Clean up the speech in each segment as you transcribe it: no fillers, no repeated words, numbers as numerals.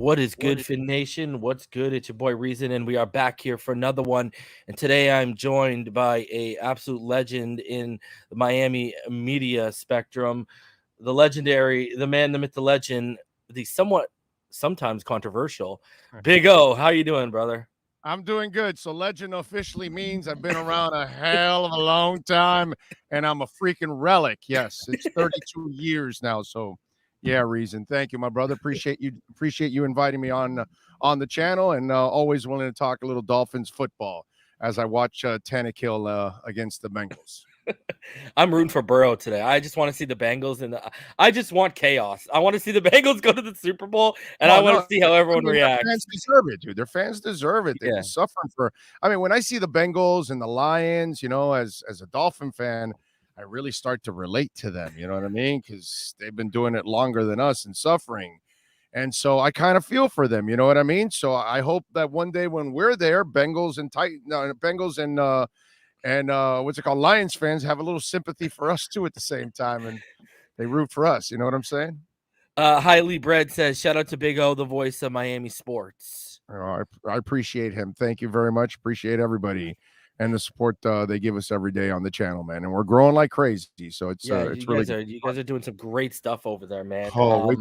What is good, Fin Nation? What's good? It's your boy Reason, and we are back here for another one. And today I'm joined by a absolute legend in the Miami media spectrum, the legendary, the man, the myth, the legend, the sometimes controversial Big O. How you doing, brother? I'm doing good. So legend officially means I've been around a hell of a long time, and I'm a freaking relic. Yes, it's 32 years now. So, yeah, Reason. Thank you, my brother. Appreciate you inviting me on the channel, and always willing to talk a little Dolphins football as I watch Tannehill against the Bengals. I'm rooting for Burrow today. I just want to see the Bengals, and I just want chaos. I want to see the Bengals go to the Super Bowl, and I want to see how everyone reacts. Their fans deserve it, dude. Their fans deserve it. They've been suffering for. I mean, when I see the Bengals and the Lions, as a Dolphin fan, I really start to relate to them. You know what I mean? Because they've been doing it longer than us and suffering. And so I kind of feel for them. You know what I mean? So I hope that one day when we're there, Bengals and what's it called? Lions fans have a little sympathy for us too at the same time, and they root for us. You know what I'm saying? Highly Bred says, shout out to Big O, the voice of Miami sports. I appreciate him. Thank you very much. Appreciate everybody and the support they give us every day on the channel, man. And we're growing like crazy. So it's you guys are doing some great stuff over there, man. Oh,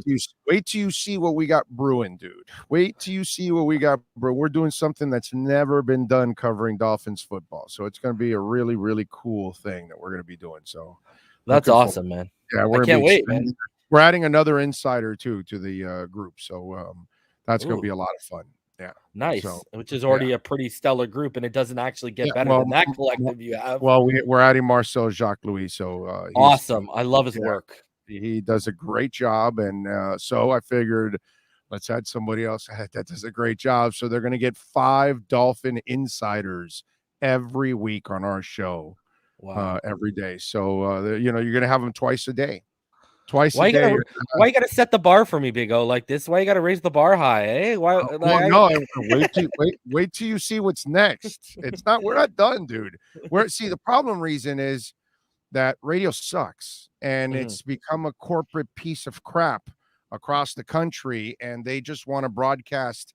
wait till you see what we got brewing, dude. Wait till you see what we got brewing. We're doing something that's never been done covering Dolphins football. So it's going to be a really, really cool thing that we're going to be doing. So that's awesome, man. Yeah, I can't wait, man. We're adding another insider too to the group, so that's going to be a lot of fun. Yeah, nice. So, which is already a pretty stellar group, and it doesn't actually get better than that collective you have. Well, we're adding Marcel Jacques Louis, so awesome. I love his work. He does a great job, and so I figured let's add somebody else that does a great job. So they're going to get 5 Dolphin insiders every week on our show, every day. So you're going to have them twice a day. Why you gotta set the bar for me, Big O, like this? Why you gotta raise the bar high? Eh? Why? Wait till you see what's next. We're not done, dude. The problem reason is that radio sucks, and it's become a corporate piece of crap across the country, and they just want to broadcast.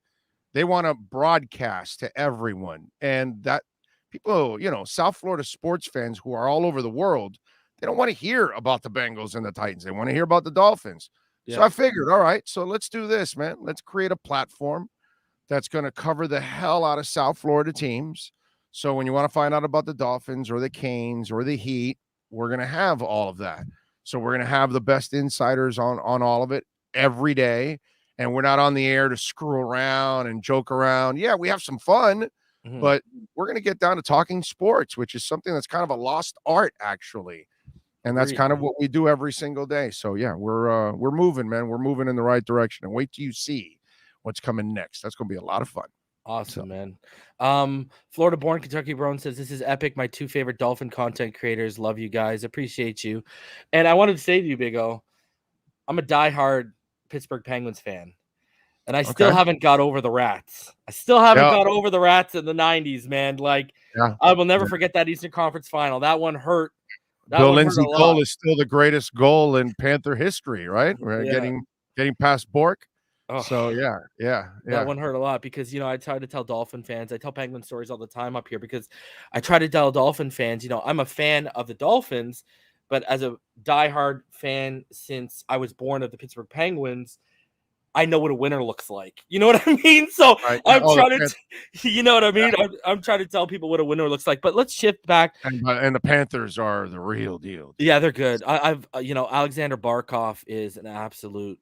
They want to broadcast to everyone, and that people, South Florida sports fans who are all over the world. They don't want to hear about the Bengals and the Titans. They want to hear about the Dolphins. Yeah. So I figured, all right, so let's do this, man. Let's create a platform that's going to cover the hell out of South Florida teams. So when you want to find out about the Dolphins or the Canes or the Heat, we're going to have all of that. So we're going to have the best insiders on all of it every day. And we're not on the air to screw around and joke around. Yeah, we have some fun, but we're going to get down to talking sports, which is something that's kind of a lost art, actually. And that's kind of what we do every single day. So yeah, we're moving, man. We're moving in the right direction. And wait till you see what's coming next. That's going to be a lot of fun. Awesome, man. Florida born Kentucky Brown says, this is epic. My 2 favorite Dolphin content creators. Love you guys. Appreciate you. And I wanted to say to you, Big O, I'm a diehard Pittsburgh Penguins fan. And I still haven't got over the Rats. I still haven't got over the Rats in the 90s, man. Like, I will never forget that Eastern Conference final. That one hurt. Bill Lindsay goal is still the greatest goal in Panther history, right? We're getting past Bork. Oh, so yeah. That one hurt a lot because I try to tell Dolphin fans. I tell Penguin stories all the time up here because I try to tell Dolphin fans. I'm a fan of the Dolphins, but as a diehard fan since I was born of the Pittsburgh Penguins, I know what a winner looks like. You know what I mean? So I'm trying to, you know what I mean? I'm trying to tell people what a winner looks like. But let's shift back. And the Panthers are the real deal. Yeah, they're good. I've Alexander Barkov is an absolute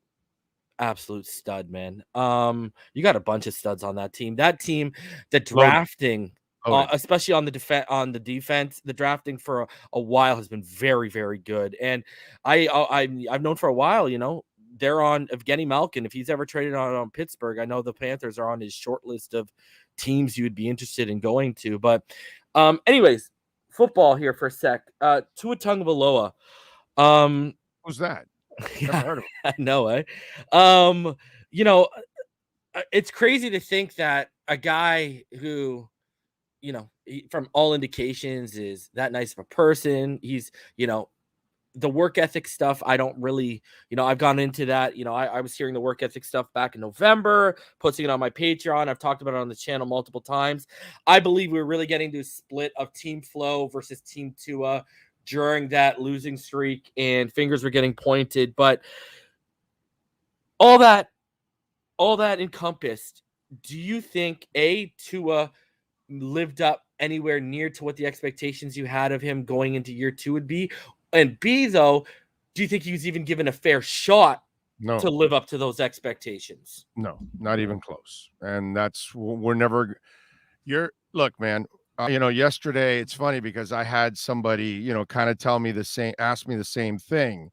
stud, man. You got a bunch of studs on that team. That team, the drafting, especially on the defense, the drafting for a while has been very, very good. And I've known for a while, they're on Evgeny Malkin. If he's ever traded on Pittsburgh, I know the Panthers are on his short list of teams you would be interested in going to. But anyways, football here for a sec. Tua Tagovailoa. Who's that? Never heard of him. I know, eh? It's crazy to think that a guy who, from all indications is that nice of a person. He's, the work ethic stuff, I don't really, I've gone into that. I was hearing the work ethic stuff back in November, posting it on my Patreon. I've talked about it on the channel multiple times. I believe we're really getting to a split of Team Flow versus Team Tua during that losing streak, and fingers were getting pointed. But all that encompassed, do you think Tua lived up anywhere near to what the expectations you had of him going into year 2 would be? And B, though, do you think he was even given a fair shot to live up to those expectations? No, not even close. And we're never. Look, man. Yesterday it's funny because I had somebody, kind of ask me the same thing,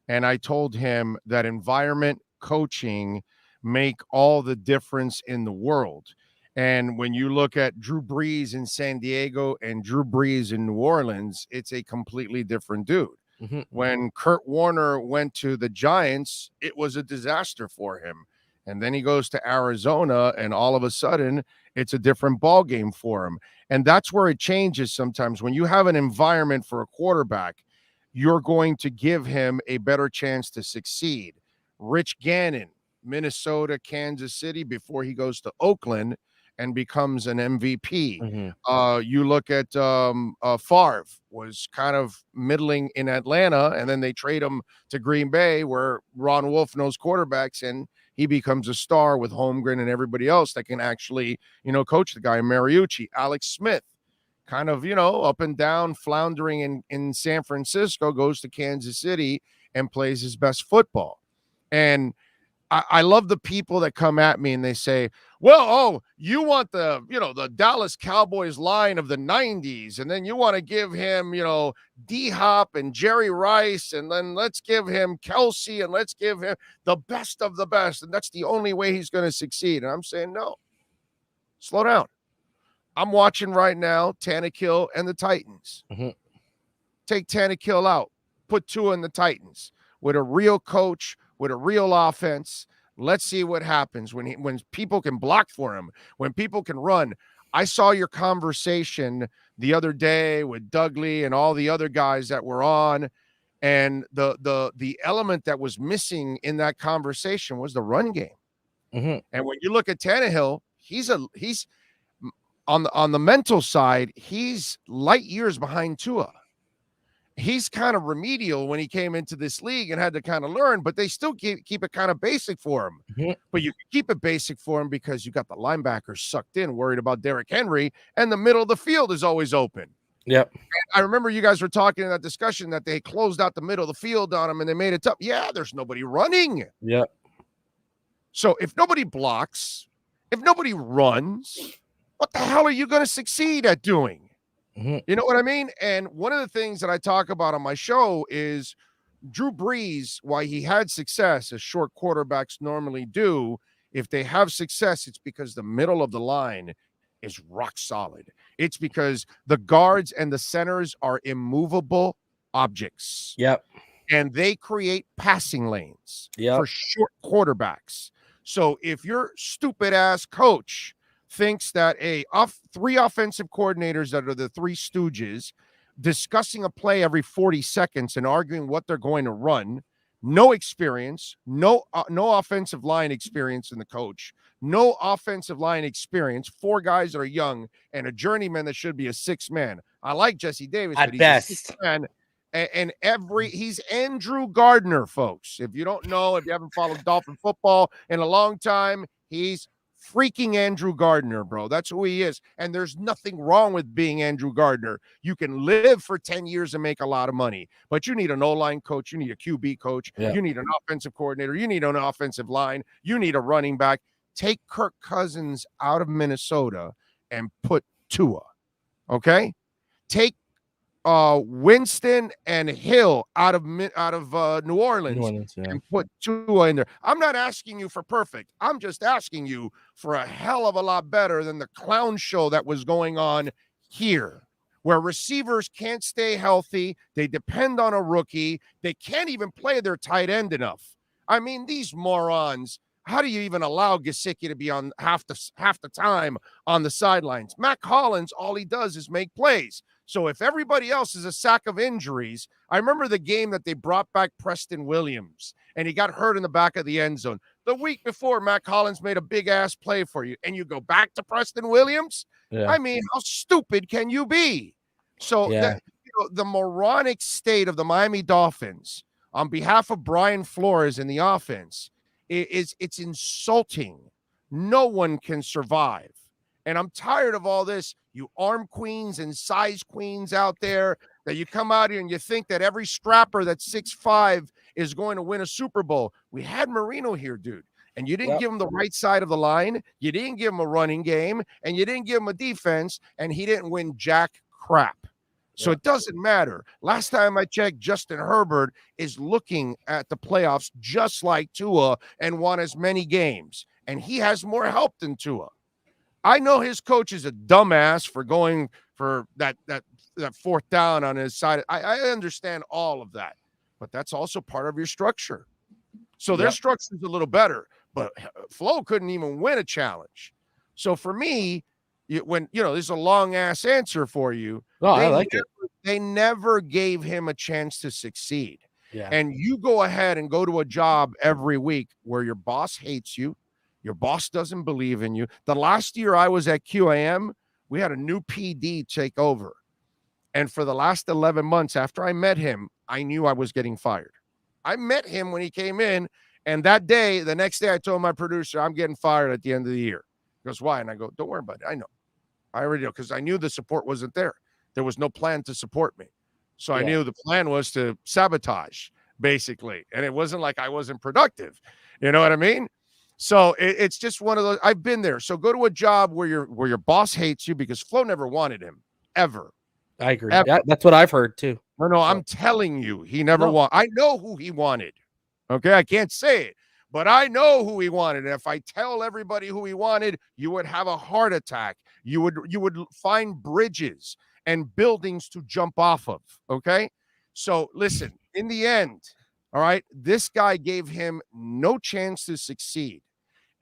and I told him that environment, coaching make all the difference in the world. And when you look at Drew Brees in San Diego and Drew Brees in New Orleans, it's a completely different dude. Mm-hmm. When Kurt Warner went to the Giants, it was a disaster for him. And then he goes to Arizona, and all of a sudden, it's a different ball game for him. And that's where it changes sometimes. When you have an environment for a quarterback, you're going to give him a better chance to succeed. Rich Gannon, Minnesota, Kansas City, before he goes to Oakland and becomes an MVP. Mm-hmm. You look at Favre, was kind of middling in Atlanta, and then they trade him to Green Bay, where Ron Wolf knows quarterbacks, and he becomes a star with Holmgren and everybody else that can actually, coach the guy. Mariucci, Alex Smith, kind of, up and down, floundering in San Francisco, goes to Kansas City and plays his best football. And I love the people that come at me and they say, well, you want the Dallas Cowboys line of the 90s, and then you want to give him, D-Hop and Jerry Rice, and then let's give him Kelsey, and let's give him the best of the best, and that's the only way he's going to succeed. And I'm saying, no, slow down. I'm watching right now Tannehill and the Titans. Mm-hmm. Take Tannehill out, put Tua in the Titans with a real coach, with a real offense. Let's see what happens when people can block for him, when people can run. I saw your conversation the other day with Dudley and all the other guys that were on, and the element that was missing in that conversation was the run game. Mm-hmm. And when you look at Tannehill, he's on the mental side, he's light years behind Tua. He's kind of remedial when he came into this league and had to kind of learn, but they still keep it kind of basic for him. Mm-hmm. But you can keep it basic for him because you got the linebackers sucked in, worried about Derrick Henry, and the middle of the field is always open. Yep. And I remember you guys were talking in that discussion that they closed out the middle of the field on him and they made it tough. Yeah, there's nobody running. Yep. So if nobody blocks, if nobody runs, what the hell are you going to succeed at doing? Mm-hmm. You know what I mean? And one of the things that I talk about on my show is Drew Brees, why he had success, as short quarterbacks normally do. If they have success, it's because the middle of the line is rock solid. It's because the guards and the centers are immovable objects. Yep. And they create passing lanes for short quarterbacks. So if your stupid ass coach thinks that three offensive coordinators that are the three stooges discussing a play every 40 seconds and arguing what they're going to run, no experience, no offensive line experience in the coach, no offensive line experience, four guys that are young, and a journeyman that should be a sixth man. I like Jesse Davis, at but he's best. A sixth man. And he's Andrew Gardner, folks. If you don't know, if you haven't followed Dolphin football in a long time, he's freaking Andrew Gardner, bro. That's who he is. And there's nothing wrong with being Andrew Gardner. You can live for 10 years and make a lot of money, but you need an O-line coach. You need a QB coach. Yeah. You need an offensive coordinator. You need an offensive line. You need a running back. Take Kirk Cousins out of Minnesota and put Tua. Okay? Take Winston and Hill out of New Orleans and put Tua in there. I'm not asking you for perfect. I'm just asking you for a hell of a lot better than the clown show that was going on here, where receivers can't stay healthy. They depend on a rookie. They can't even play their tight end enough. I mean, these morons. How do you even allow Gesicki to be on half the time on the sidelines? Mac Hollins, all he does is make plays. So if everybody else is a sack of injuries, I remember the game that they brought back Preston Williams, and he got hurt in the back of the end zone. The week before, Matt Collins made a big-ass play for you, and you go back to Preston Williams? Yeah. I mean, how stupid can you be? So the moronic state of the Miami Dolphins, on behalf of Brian Flores in the offense, it's insulting. No one can survive. And I'm tired of all this, you arm queens and size queens out there, that you come out here and you think that every strapper that's 6'5" is going to win a Super Bowl. We had Marino here, dude, and you didn't give him the right side of the line. You didn't give him a running game, and you didn't give him a defense, and he didn't win jack crap. So it doesn't matter. Last time I checked, Justin Herbert is looking at the playoffs just like Tua and won as many games, and he has more help than Tua. I know his coach is a dumbass for going for that fourth down on his side. I understand all of that, but that's also part of your structure. So their structure is a little better, but Flo couldn't even win a challenge. So for me, there's a long ass answer for you. I like it. They never gave him a chance to succeed. Yeah. And you go ahead and go to a job every week where your boss hates you. Your boss doesn't believe in you. The last year I was at QAM, we had a new PD take over. And for the last 11 months after I met him, I knew I was getting fired. I met him when he came in, and the next day I told my producer, I'm getting fired at the end of the year. He goes, why? And I go, don't worry about it. I know. I already know, because I knew the support wasn't there. There was no plan to support me. So I knew the plan was to sabotage, basically. And it wasn't like I wasn't productive. You know what I mean? So it's just one of those. I've been there. So go to a job where your boss hates you, because Flo never wanted him, ever. I agree. That's what I've heard too. No, I'm telling you, he never wanted. I know who he wanted. Okay, I can't say it, but I know who he wanted. And if I tell everybody who he wanted, you would have a heart attack. You would find bridges and buildings to jump off of. Okay, so listen. In the end, all right, this guy gave him no chance to succeed.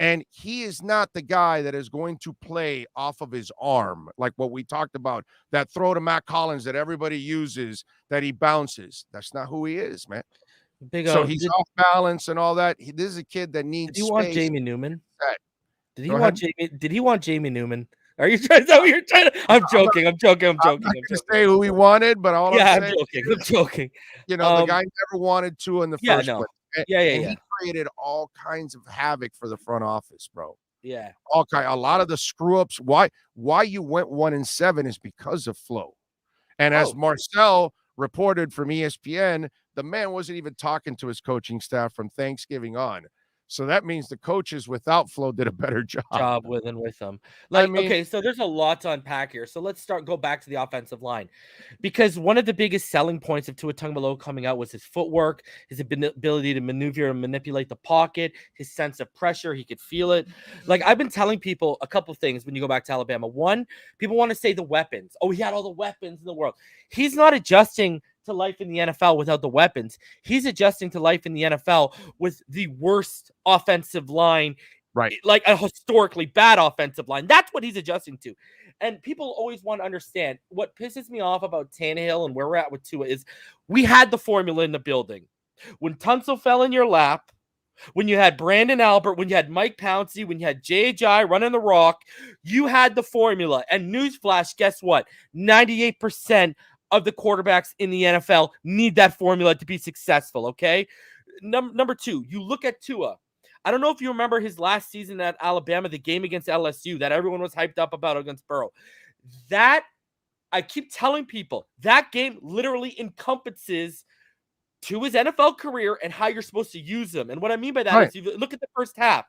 And he is not the guy that is going to play off of his arm, like what we talked about, that throw to Matt Collins that everybody uses, that he bounces. That's not who he is, man. So he's off balance and all that. This is a kid that needs. Did he want Jamie Newman? Did he want Jamie Newman? Are you trying? Is that what you're trying to? I'm joking. I'm not going to say who he wanted, but all I'm joking. You know, the guy never wanted to in the first place. He created all kinds of havoc for the front office, bro. Yeah. A lot of the screw ups. Why you went 1-7 is because of Flo. And as Marcel reported from ESPN, the man wasn't even talking to his coaching staff from Thanksgiving on. So that means the coaches without Flo did a better job with them. Okay, so there's a lot to unpack here. So let's go back to the offensive line, because one of the biggest selling points of Tua Tagovailoa coming out was his footwork, his ability to maneuver and manipulate the pocket, his sense of pressure. He could feel it. Like, I've been telling people a couple of things when you go back to Alabama. One, people want to say the weapons. Oh, he had all the weapons in the world. He's not adjusting to life in the NFL without the weapons. He's adjusting to life in the NFL with the worst offensive line, right? Like a historically bad offensive line. That's what he's adjusting to. And people always want to understand what pisses me off about Tannehill and where we're at with Tua is we had the formula in the building. When Tunsil fell in your lap, when you had Brandon Albert, when you had Mike Pouncey, when you had J.J. running the rock, you had the formula. And newsflash, guess what? 98% of the quarterbacks in the NFL need that formula to be successful, okay? Number two, you look at Tua. I don't know if you remember his last season at Alabama, the game against LSU that everyone was hyped up about against Burrow. That, I keep telling people, that game literally encompasses Tua's NFL career and how you're supposed to use him. And what I mean by that is, you look at the first half.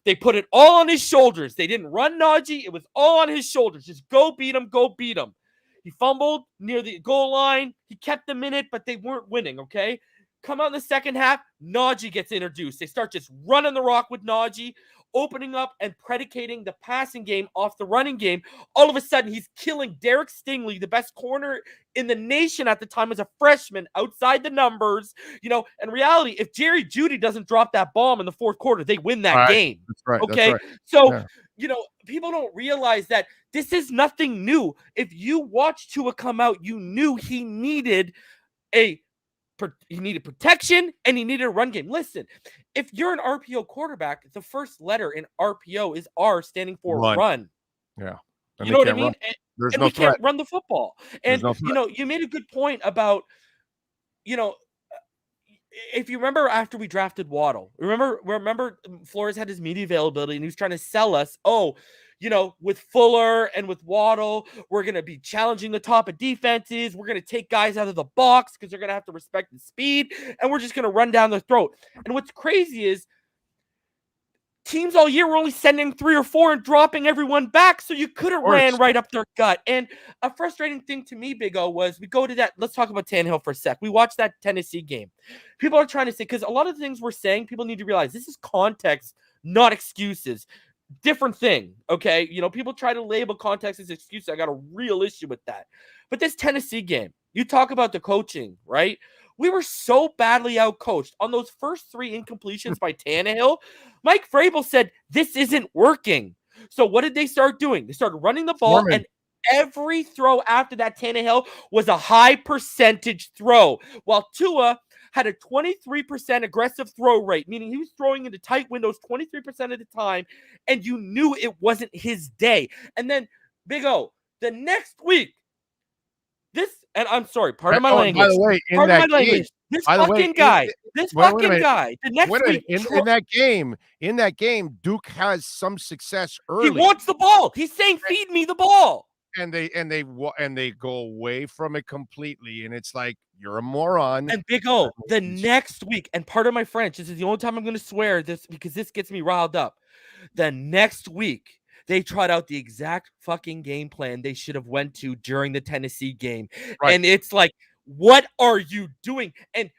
They put it all on his shoulders. They didn't run Najee. It was all on his shoulders. Just go beat him, go beat him. He fumbled near the goal line. He kept them in it, but they weren't winning, okay? Come out in the second half, Najee gets introduced. They start just running the rock with Najee, opening up and predicating the passing game off the running game. All of a sudden, he's killing Derek Stingley, the best corner in the nation at the time as a freshman, outside the numbers. You know, in reality, if Jerry Jeudy doesn't drop that bomb in the fourth quarter, they win that game. That's right. Okay? That's right. So people don't realize that this is nothing new. If you watch Tua come out, you knew he needed protection and he needed a run game. Listen, if you're an RPO quarterback, the first letter in RPO is R, standing for run. Yeah. And you know what I mean? And we can't run the football. And, you made a good point about, if you remember after we drafted Waddle, remember Flores had his media availability and he was trying to sell us, with Fuller and with Waddle, we're going to be challenging the top of defenses. We're going to take guys out of the box because they're going to have to respect the speed, and we're just going to run down their throat. And what's crazy is teams all year were only sending 3 or 4 and dropping everyone back, so you could have ran right up their gut. And a frustrating thing to me, Big O, was we go to that. Let's talk about Tannehill for a sec. We watched that Tennessee game. People are trying to say, because a lot of the things we're saying, people need to realize this is context, not excuses. Different thing, okay? People try to label context as excuses. I got a real issue with that. But this Tennessee game, you talk about the coaching, right? We were so badly outcoached on those first 3 incompletions by Tannehill. Mike Vrabel said, this isn't working. So what did they start doing? They started running the ball, and every throw after that Tannehill was a high percentage throw, while Tua had a 23% aggressive throw rate, meaning he was throwing into tight windows 23% of the time, and you knew it wasn't his day. And then, Big O, the next week, and I'm sorry, pardon my language. By the way, this fucking guy, the next week. In that game, Duke has some success early. He wants the ball. He's saying, feed me the ball. And they go away from it completely, and it's like, you're a moron. And Big O, the next week, and pardon my French, this is the only time I'm going to swear this because this gets me riled up. The next week, they tried out the exact fucking game plan they should have went to during the Tennessee game. Right. And it's like, what are you doing? And,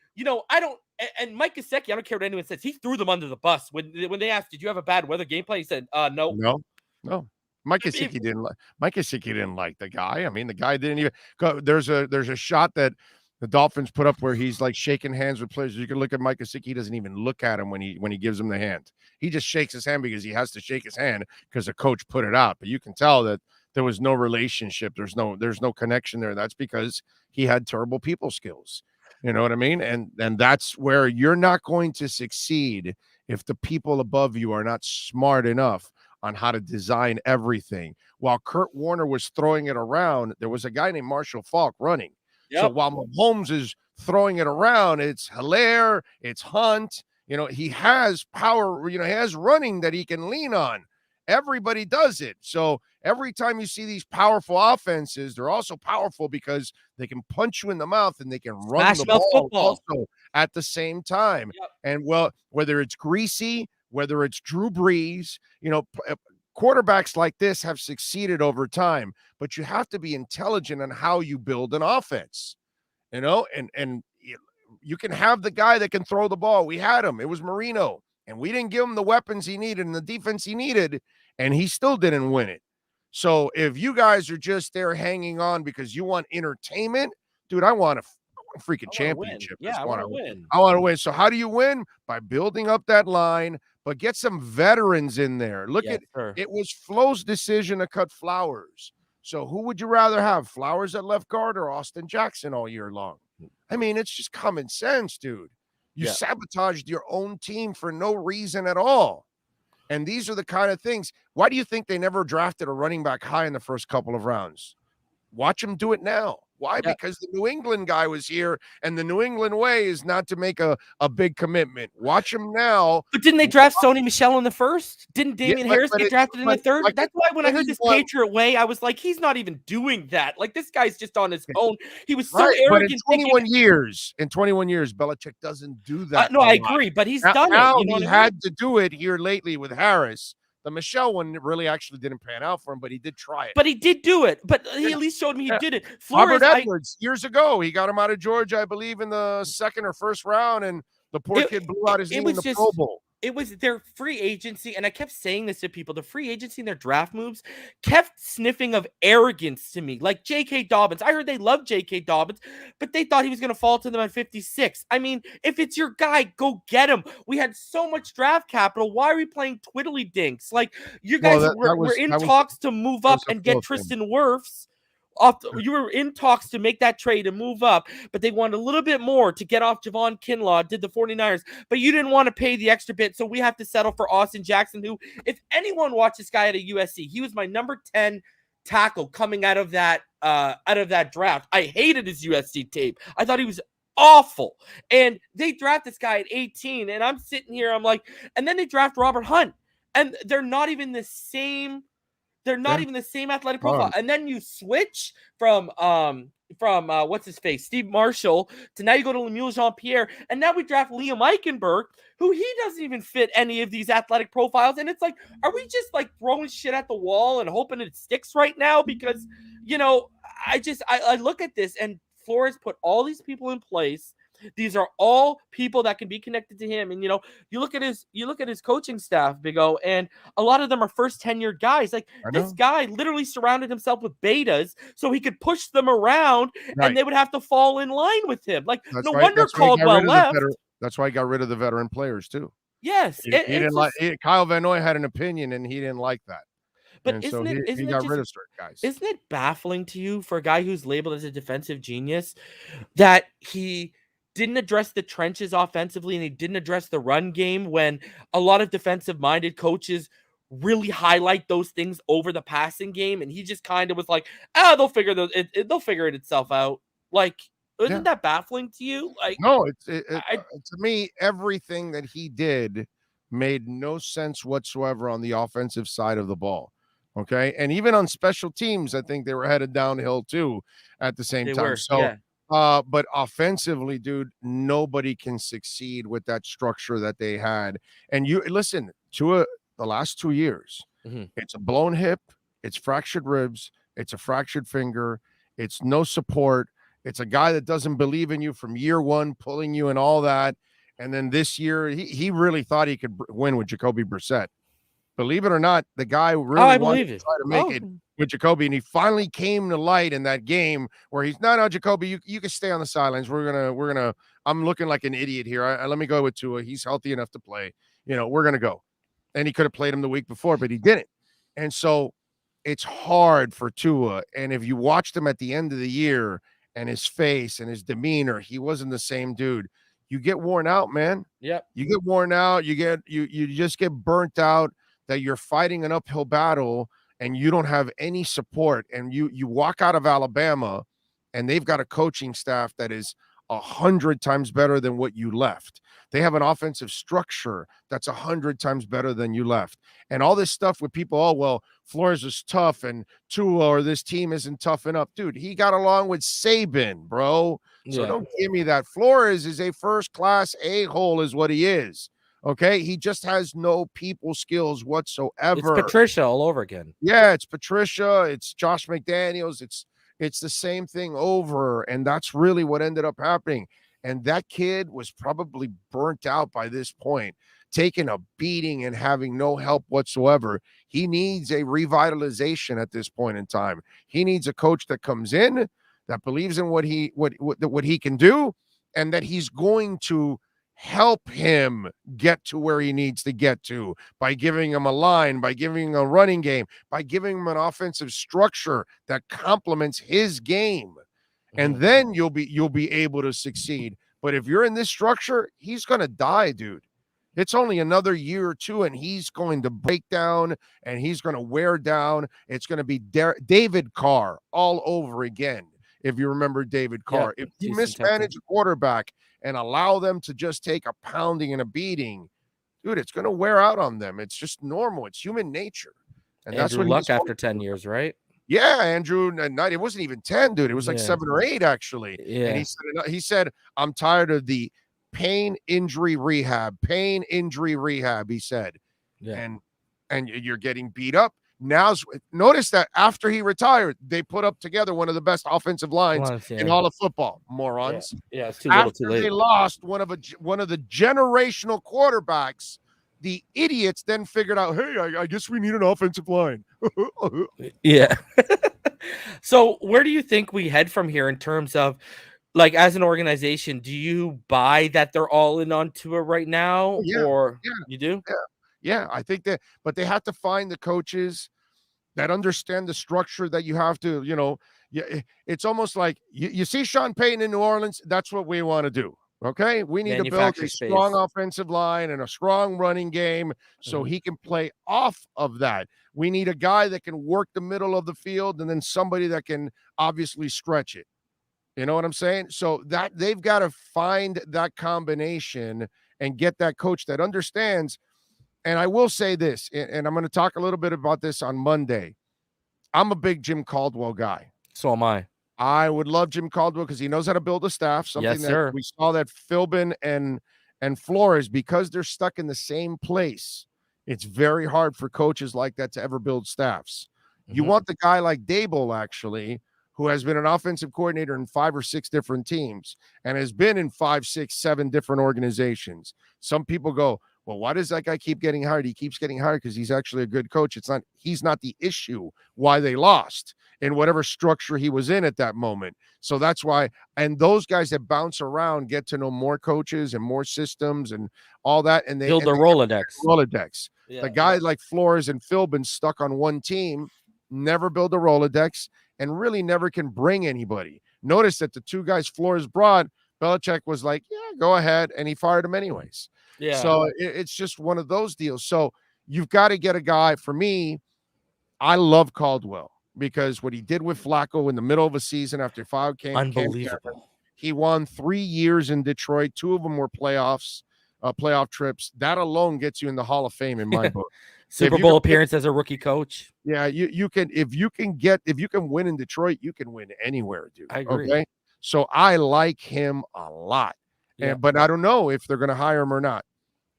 I don't – and Mike Gesicki, I don't care what anyone says, he threw them under the bus. When they asked, did you have a bad weather game plan? He said, no. No. Mike Gesicki didn't like the guy. I mean, the guy didn't even go. There's a shot that the Dolphins put up where he's like shaking hands with players. You can look at Mike Gesicki. He doesn't even look at him when he gives him the hand. He just shakes his hand because he has to shake his hand because the coach put it out. But you can tell that there was no relationship. There's no connection there. That's because he had terrible people skills. You know what I mean? And that's where you're not going to succeed if the people above you are not smart enough on how to design everything. While Kurt Warner was throwing it around, there was a guy named Marshall Faulk running. Yep. So while Mahomes is throwing it around, it's Hilaire, it's Hunt. He has power, he has running that he can lean on. Everybody does it. So every time you see these powerful offenses, they're also powerful because they can punch you in the mouth and they can run the ball also at the same time. Yep. And whether it's Greasy, whether it's Drew Brees, quarterbacks like this have succeeded over time, but you have to be intelligent on how you build an offense, and you can have the guy that can throw the ball. We had him. It was Marino, and we didn't give him the weapons he needed and the defense he needed, and he still didn't win it. So if you guys are just there hanging on because you want entertainment, dude, I want a freaking championship. Yeah, I want to win. I want to win. So how do you win? By building up that line, but get some veterans in there. It was Flo's decision to cut Flowers. So who would you rather have, Flowers at left guard or Austin Jackson all year long? I mean, it's just common sense, dude. You sabotaged your own team for no reason at all. And these are the kind of things. Why do you think they never drafted a running back high in the first couple of rounds? Watch them do it now. Why? Yeah. Because the New England guy was here, and the New England way is not to make a big commitment. Watch him now. But didn't they draft Sony Michel in the first? Didn't Damian Harris get drafted in the third? That's why when I heard this Patriot way, I was like, he's not even doing that. Like, this guy's just on his own. He was so arrogant. But in 21 years, Belichick doesn't do that. No, I agree, but he's done it. He had to do it here lately with Harris. The Michelle one really actually didn't pan out for him, but he did try it. But he did do it. But he at least showed me he did it. Flores, Robert Edwards, years ago, he got him out of Georgia, I believe, in the second or first round, and the poor kid blew out his knee in the Pro Bowl. it was their free agency, and I kept saying this to people, the free agency and their draft moves kept sniffing of arrogance to me. Like J.K. Dobbins. I heard they loved J.K. Dobbins, but they thought he was going to fall to them at 56. I mean, if it's your guy, go get him. We had so much draft capital. Why are we playing twiddly dinks? Like, you guys were in talks to move up and get Tristan Wirfs. You were in talks to make that trade and move up, but they wanted a little bit more to get off Javon Kinlaw, did the 49ers, but you didn't want to pay the extra bit, so we have to settle for Austin Jackson, who, if anyone watched this guy at a USC, he was my number 10 tackle coming out of that draft. I hated his USC tape. I thought he was awful, and they draft this guy at 18, and I'm sitting here, I'm like, and then they draft Robert Hunt, and they're not even the same. They're not even the same athletic profile. And then you switch from what's his face, Steve Marshall, to now you go to Lemuel Jean-Pierre, and now we draft Liam Eichenberg, who he doesn't even fit any of these athletic profiles. And it's like, are we just like throwing shit at the wall and hoping it sticks right now? Because, you know, I look at this, and Flores put all these people in place. These are all people that can be connected to him. And, you know, you look at his coaching staff, Big O, and a lot of them are first tenured guys. Like, this guy literally surrounded himself with betas so he could push them around, and they would have to fall in line with him. Like, no wonder Caldwell left. That's why he got rid of the veteran players too. Yes. He didn't like Kyle Van Noy had an opinion, and he didn't like that. But he got rid of certain guys. Isn't it baffling to you, for a guy who's labeled as a defensive genius, that he didn't address the trenches offensively, and he didn't address the run game, when a lot of defensive-minded coaches really highlight those things over the passing game, and he just kind of was like, they'll figure it itself out. Like, isn't that baffling to you? Like, no, to me, everything that he did made no sense whatsoever on the offensive side of the ball. Okay, and even on special teams, I think they were headed downhill too at the same time. But offensively, dude, nobody can succeed with that structure that they had. And you listen to the last 2 years, it's a blown hip, it's fractured ribs, it's a fractured finger, it's no support. It's a guy that doesn't believe in you from year one, pulling you and all that. And then this year, he really thought he could win with Jacoby Brissett. Believe it or not, the guy really wanted to try to make it with Jacoby, and he finally came to light in that game where he's no, Jacoby, you can stay on the sidelines. We're gonna. I'm looking like an idiot here. Let me go with Tua. He's healthy enough to play. You know, we're gonna go. And he could have played him the week before, but he didn't. And so it's hard for Tua. And if you watched him at the end of the year and his face and his demeanor, he wasn't the same dude. You get worn out, man. Yep. You get worn out. You just get burnt out. That you're fighting an uphill battle and you don't have any support, and you walk out of Alabama and they've got a coaching staff that is 100 times better than what you left. They have an offensive structure that's 100 times better than you left. And all this stuff with people, oh, well, Flores is tough and Tua or this team isn't tough enough. Dude, he got along with Saban, bro. So don't give me that. Flores is a first-class a-hole is what he is. Okay, he just has no people skills whatsoever. It's Patricia all over again. Yeah, it's Patricia. It's Josh McDaniels. It's the same thing over, and that's really what ended up happening. And that kid was probably burnt out by this point, taking a beating and having no help whatsoever. He needs a revitalization at this point in time. He needs a coach that comes in, that believes in what he can do, and that he's going to help him get to where he needs to get to by giving him a line, by giving him a running game, by giving him an offensive structure that complements his game. And then you'll be able to succeed. But if you're in this structure, he's going to die, dude. It's only another year or two, and he's going to break down, and he's going to wear down. It's going to be David Carr all over again, if you remember David Carr. If you mismanage a quarterback and allow them to just take a pounding and a beating, dude, it's going to wear out on them. It's just normal. It's human nature. And Andrew that's what Luck after 10 years, right? Yeah, Andrew, it wasn't even 10, dude. It was like 7 or 8, actually. Yeah. And he said, I'm tired of the pain injury rehab, he said. Yeah. And you're getting beat up. Now, notice that after he retired, they put up together one of the best offensive lines in all of football. Morons. Yeah, it's too little, too late. They lost one of the generational quarterbacks. The idiots then figured out, hey, I guess we need an offensive line. Yeah. So where do you think we head from here in terms of, like, as an organization? Do you buy that they're all in on Tua right now, Yeah, or yeah, you do? yeah. I think that, but they have to find the coaches that understand the structure that you have to, yeah, it's almost like you see Sean Payton in New Orleans. That's what we want to do. Okay. We need to build Manufacture a strong space. offensive line and a strong running game so he can play off of that. We need a guy that can work the middle of the field and then somebody that can obviously stretch it. You know what I'm saying? So that they've got to find that combination and get that coach that understands. And I will say this, and I'm going to talk a little bit about this on Monday. I'm a big Jim Caldwell guy. So am I. I would love Jim Caldwell because he knows how to build a staff, something Yes, that sir. we saw that Philbin and Flores, because they're stuck in the same place. It's very hard for coaches like that to ever build staffs. You want the guy like Dable, actually, who has been an offensive coordinator in 5 or 6 different teams and has been in 5, 6, 7 different organizations. Some people go, well, why does that guy keep getting hired? He keeps getting hired because he's actually a good coach. He's not the issue why they lost in whatever structure he was in at that moment. So that's why, and those guys that bounce around get to know more coaches and more systems and all that, and they build the Rolodex. Yeah. The guy like Flores and Philbin stuck on one team, never build a Rolodex, and really never can bring anybody. Notice that the 2 guys Flores brought, Belichick was like, yeah, go ahead, and he fired him anyways. Yeah. So it's just one of those deals. So you've got to get a guy. For me, I love Caldwell because what he did with Flacco in the middle of a season after 5 games, unbelievable. He won 3 years in Detroit. 2 of them were playoff trips. That alone gets you in the Hall of Fame in my book. Super Bowl appearance as a rookie coach. Yeah, you can win in Detroit, you can win anywhere, dude. I agree. Okay, so I like him a lot, but I don't know if they're going to hire him or not.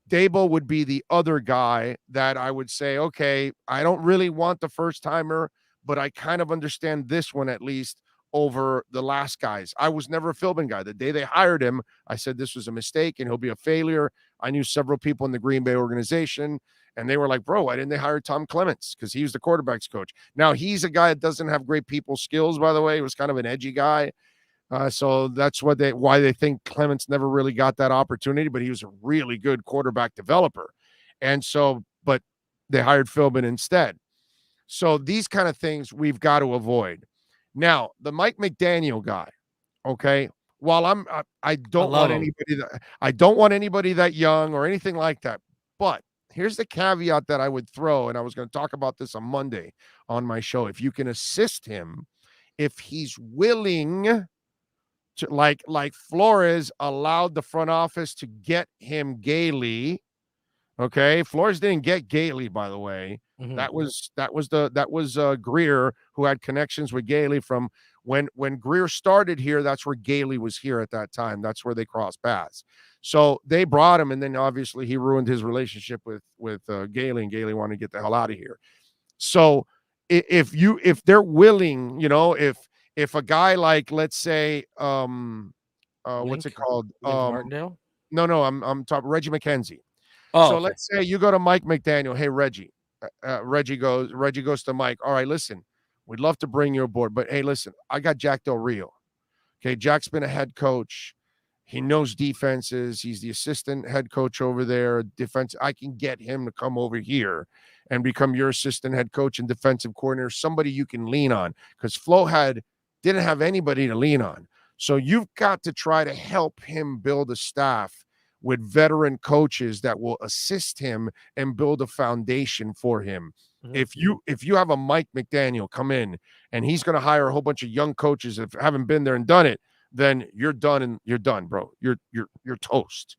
Dable would be the other guy that I would say, okay, I don't really want the first timer, but I kind of understand this one at least over the last guys. I was never a Philbin guy. The day they hired him, I said this was a mistake and he'll be a failure. I knew several people in the Green Bay organization, and they were like, bro, why didn't they hire Tom Clements? Because he was the quarterback's coach. Now, he's a guy that doesn't have great people skills, by the way. He was kind of an edgy guy. So that's why they think Clements never really got that opportunity, but he was a really good quarterback developer. And so, but they hired Philbin instead. So these kind of things we've got to avoid. Now, the Mike McDaniel guy, okay, while I don't want anybody that young or anything like that. But here's the caveat that I would throw, and I was going to talk about this on Monday on my show. If you can assist him, if he's willing to, like Flores allowed the front office to get him Gailey. Okay, Flores didn't get Gailey, by the way. That was Greer, who had connections with Gailey from when Greer started here. That's where Gailey was here at that time. That's where they crossed paths. So they brought him, and then obviously he ruined his relationship with Gailey, and Gailey wanted to get the hell out of here. So if they're willing, if a guy like, let's say, what's it called? Martindale? No, I'm talking Reggie McKenzie. Oh, so let's say you go to Mike McDaniel. Hey, Reggie. Reggie goes to Mike. All right, listen, we'd love to bring you aboard, but hey, listen, I got Jack Del Rio. Okay, Jack's been a head coach. He knows defenses. He's the assistant head coach over there. Defense. I can get him to come over here and become your assistant head coach and defensive coordinator, somebody you can lean on, because Flo didn't have anybody to lean on. So you've got to try to help him build a staff with veteran coaches that will assist him and build a foundation for him. If you have a Mike McDaniel come in and he's going to hire a whole bunch of young coaches that haven't been there and done it, then you're done, and you're done, bro. You're toast.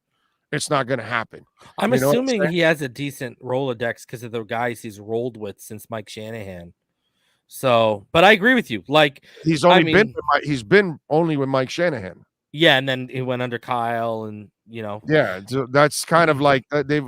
It's not going to happen. I'm assuming he has a decent Rolodex because of the guys he's rolled with since Mike Shanahan. So, but I agree with you. Like, he's been only with Mike Shanahan. Yeah, and then he went under Kyle, and Yeah, so that's kind of like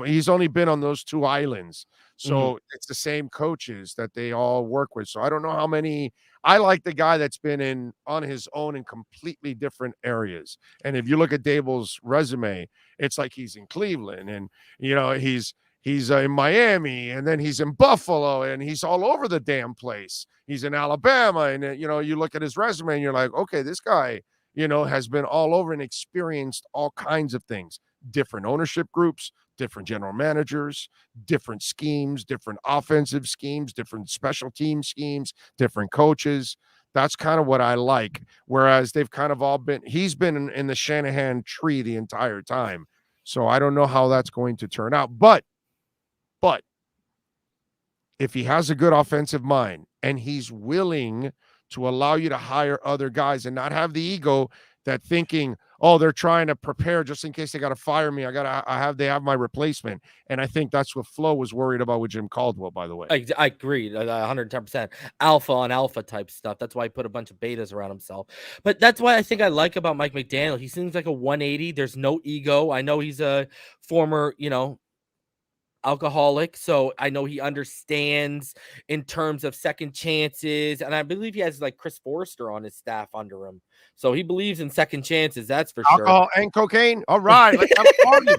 he's only been on those 2 islands. So it's the same coaches that they all work with. So I don't know how many. I like the guy that's been on his own in completely different areas. And if you look at Dable's resume, it's like he's in Cleveland, and he's he's in Miami, and then he's in Buffalo, and he's all over the damn place. He's in Alabama, and you look at his resume, and you're like, okay, this guy, has been all over and experienced all kinds of things, different ownership groups, different general managers, different schemes, different offensive schemes, different special team schemes, different coaches. That's kind of what I like. Whereas they've kind of all he's been in the Shanahan tree the entire time. So I don't know how that's going to turn out. But if he has a good offensive mind and he's willing to allow you to hire other guys and not have the ego that thinking, oh, they're trying to prepare just in case they got to fire me. They have my replacement. And I think that's what Flo was worried about with Jim Caldwell, by the way. I agree. 110% alpha on alpha type stuff. That's why he put a bunch of betas around himself. But that's why I think I like about Mike McDaniel. He seems like a 180. There's no ego. I know he's a former, alcoholic, so I know he understands in terms of second chances, and I believe he has like Chris Forrester on his staff under him, so he believes in second chances. That's for sure. Alcohol and cocaine. All right, let's have a party.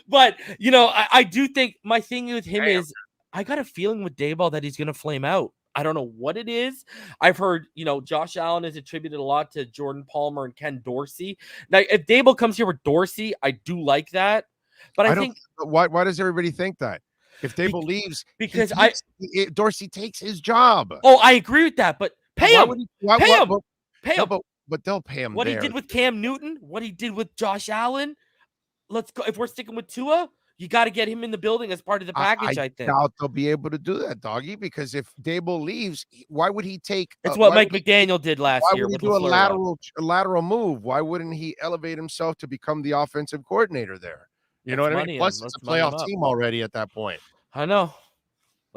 But I do think my thing with him is I got a feeling with Daboll that he's gonna flame out. I don't know what it is. I've heard, Josh Allen is attributed a lot to Jordan Palmer and Ken Dorsey. Now, if Daboll comes here with Dorsey, I do like that. But I think why does everybody think that? If they believes because Dorsey takes his job. Oh, I agree with that, but pay him. Pay him. But they'll pay him. What he did with Cam Newton, what he did with Josh Allen. Let's go. If we're sticking with Tua, you got to get him in the building as part of the package. I think. Doubt they'll be able to do that, doggy. Because if Daboll leaves, why would he take? It's what Mike McDaniel did last year. Why would he do a lateral move? Why wouldn't he elevate himself to become the offensive coordinator there? You know what I mean? Plus, it's a playoff team already at that point. I know.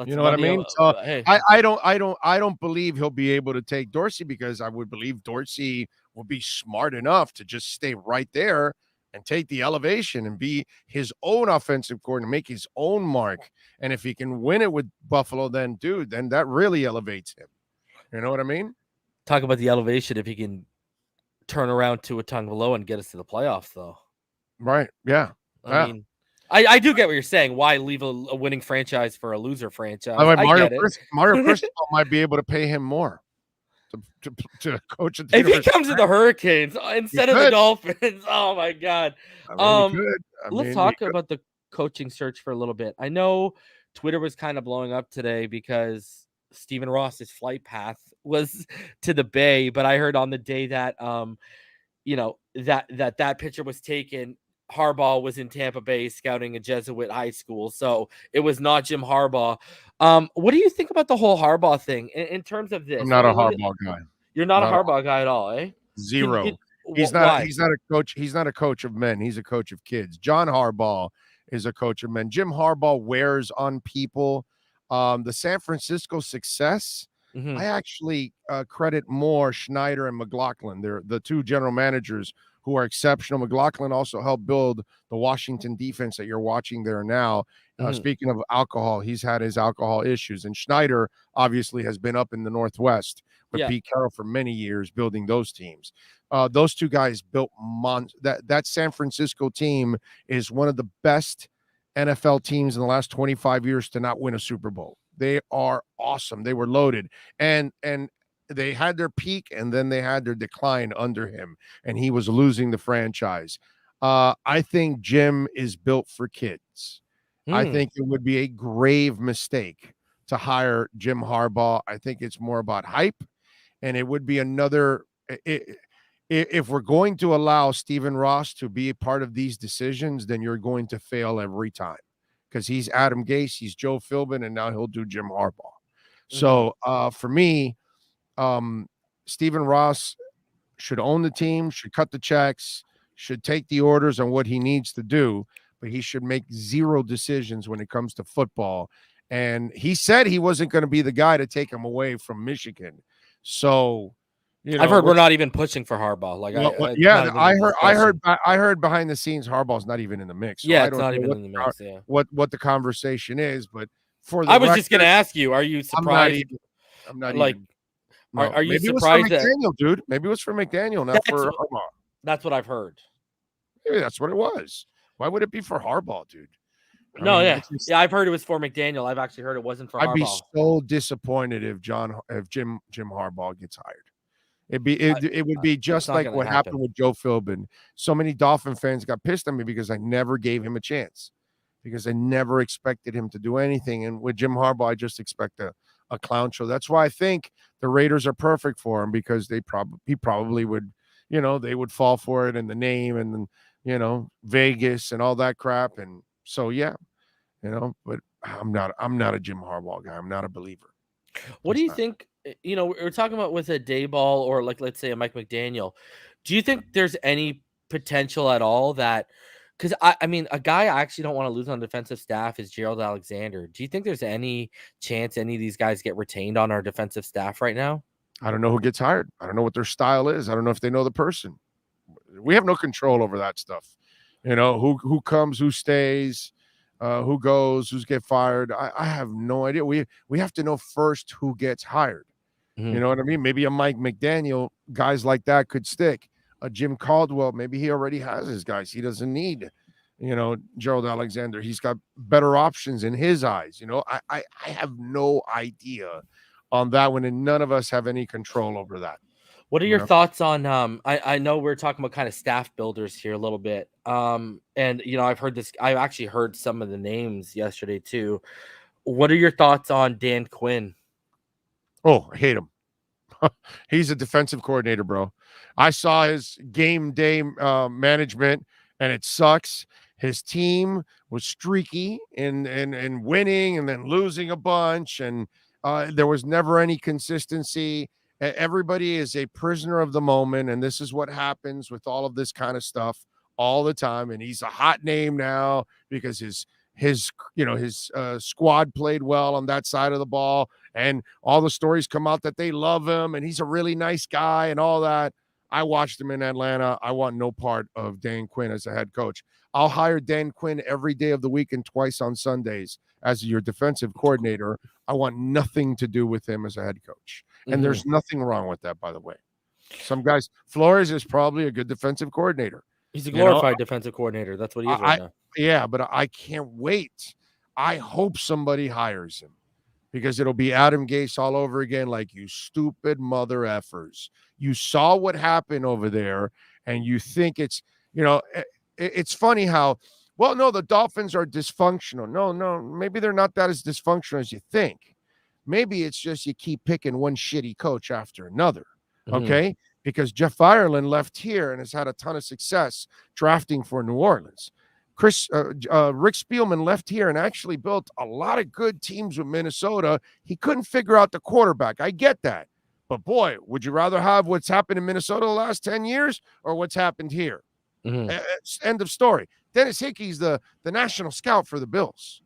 You know what I mean? So hey. I don't believe he'll be able to take Dorsey, because I would believe Dorsey will be smart enough to just stay right there and take the elevation and be his own offensive coordinator, make his own mark. And if he can win it with Buffalo, then that really elevates him. You know what I mean? Talk about the elevation if he can turn around Tua Tagovailoa and get us to the playoffs, though. Right? Yeah. I mean, I do get what you're saying. Why leave a winning franchise for a loser franchise? Mario Cristobal might be able to pay him more to coach. If he comes to the Hurricanes instead of the Dolphins, oh my God! Let's talk about the coaching search for a little bit. I know Twitter was kind of blowing up today because Stephen Ross's flight path was to the Bay, but I heard on the day that that picture was taken, Harbaugh was in Tampa Bay scouting a Jesuit high school, so it was not Jim Harbaugh. What do you think about the whole Harbaugh thing in terms of this? I'm not a Harbaugh guy. You're not a Harbaugh guy at all, eh? Zero. He's not a coach. He's not a coach of men. He's a coach of kids. John Harbaugh is a coach of men. Jim Harbaugh wears on people. The San Francisco success, I actually credit more Schneider and McLaughlin. They're the two general managers who are exceptional. McLaughlin also helped build the Washington defense that you're watching there now. Speaking of alcohol, he's had his alcohol issues. And Schneider obviously has been up in the Northwest with Pete Carroll for many years building those teams. Those two guys built that San Francisco team is one of the best NFL teams in the last 25 years to not win a Super Bowl. They are awesome. They were loaded. And they had their peak, and then they had their decline under him, and he was losing the franchise. I think Jim is built for kids. I think it would be a grave mistake to hire Jim Harbaugh. I think it's more about hype, and it would be another if we're going to allow Stephen Ross to be a part of these decisions, then you're going to fail every time, because he's Adam Gase, he's Joe Philbin, and now he'll do Jim Harbaugh. So for me, Stephen Ross should own the team, should cut the checks, should take the orders on what he needs to do, but he should make zero decisions when it comes to football. And he said he wasn't going to be the guy to take him away from Michigan. So, I've heard we're not even pushing for Harbaugh. I heard behind the scenes Harbaugh's not even in the mix. So it's not even in the mix. Yeah, what the conversation is, but I was just going to ask you: are you surprised? I'm not like. Even, Are you maybe surprised it was for McDaniel, dude? Maybe it was for McDaniel, not for Harbaugh. That's what I've heard. Maybe that's what it was. Why would it be for Harbaugh, dude? I mean, I just, I've heard it was for McDaniel. I've actually heard it wasn't for I'd be Harbaugh. so disappointed if Jim Harbaugh gets hired. It would be just like what happened with Joe Philbin. So many Dolphin fans got pissed at me because I never gave him a chance, because I never expected him to do anything. And with Jim Harbaugh, I just expect a clown show. That's why I think the Raiders are perfect for him, because he probably would, they would fall for it, and the name, and then, Vegas and all that crap. And so, yeah, but I'm not a Jim Harbaugh guy. I'm not a believer. What do you think? We're talking about with a Dayball or, like, let's say a Mike McDaniel. Do you think there's any potential at all that, because I mean, a guy I actually don't want to lose on defensive staff is Gerald Alexander. Do you think there's any chance any of these guys get retained on our defensive staff right now? I don't know who gets hired. I don't know what their style is. I don't know if they know the person. We have no control over that stuff. Who comes, who stays, who goes, who's get fired. I have no idea. We have to know first who gets hired. Mm-hmm. You know what I mean? Maybe a Mike McDaniel, guys like that could stick. A Jim Caldwell, maybe he already has his guys. He doesn't need, Gerald Alexander. He's got better options in his eyes. I have no idea on that one, and none of us have any control over that. What are your thoughts on I know we're talking about kind of staff builders here a little bit. And I've heard this, I actually heard some of the names yesterday too. What are your thoughts on Dan Quinn? Oh, I hate him. He's a defensive coordinator, bro. I saw his game day management, and it sucks. His team was streaky and winning and then losing a bunch, and there was never any consistency. Everybody is a prisoner of the moment, and this is what happens with all of this kind of stuff all the time. And he's a hot name now because his squad played well on that side of the ball, and all the stories come out that they love him and he's a really nice guy and all that. I watched him in Atlanta. I want no part of Dan Quinn as a head coach. I'll hire Dan Quinn every day of the week and twice on Sundays as your defensive coordinator. I want nothing to do with him as a head coach. And there's nothing wrong with that, by the way. Some guys, Flores is probably a good defensive coordinator. He's a glorified defensive coordinator. That's what he is right now. Yeah, but I can't wait. I hope somebody hires him, because it'll be Adam Gase all over again, like, you stupid mother effers. You saw what happened over there, and you think it's, it's funny how, well, no, the Dolphins are dysfunctional. No, maybe they're not that as dysfunctional as you think. Maybe it's just you keep picking one shitty coach after another, okay? Because Jeff Ireland left here and has had a ton of success drafting for New Orleans. Rick Spielman left here and actually built a lot of good teams with Minnesota. He couldn't figure out the quarterback. I get that. But, boy, would you rather have what's happened in Minnesota the last 10 years or what's happened here? End of story. Dennis Hickey's the national scout for the Bills.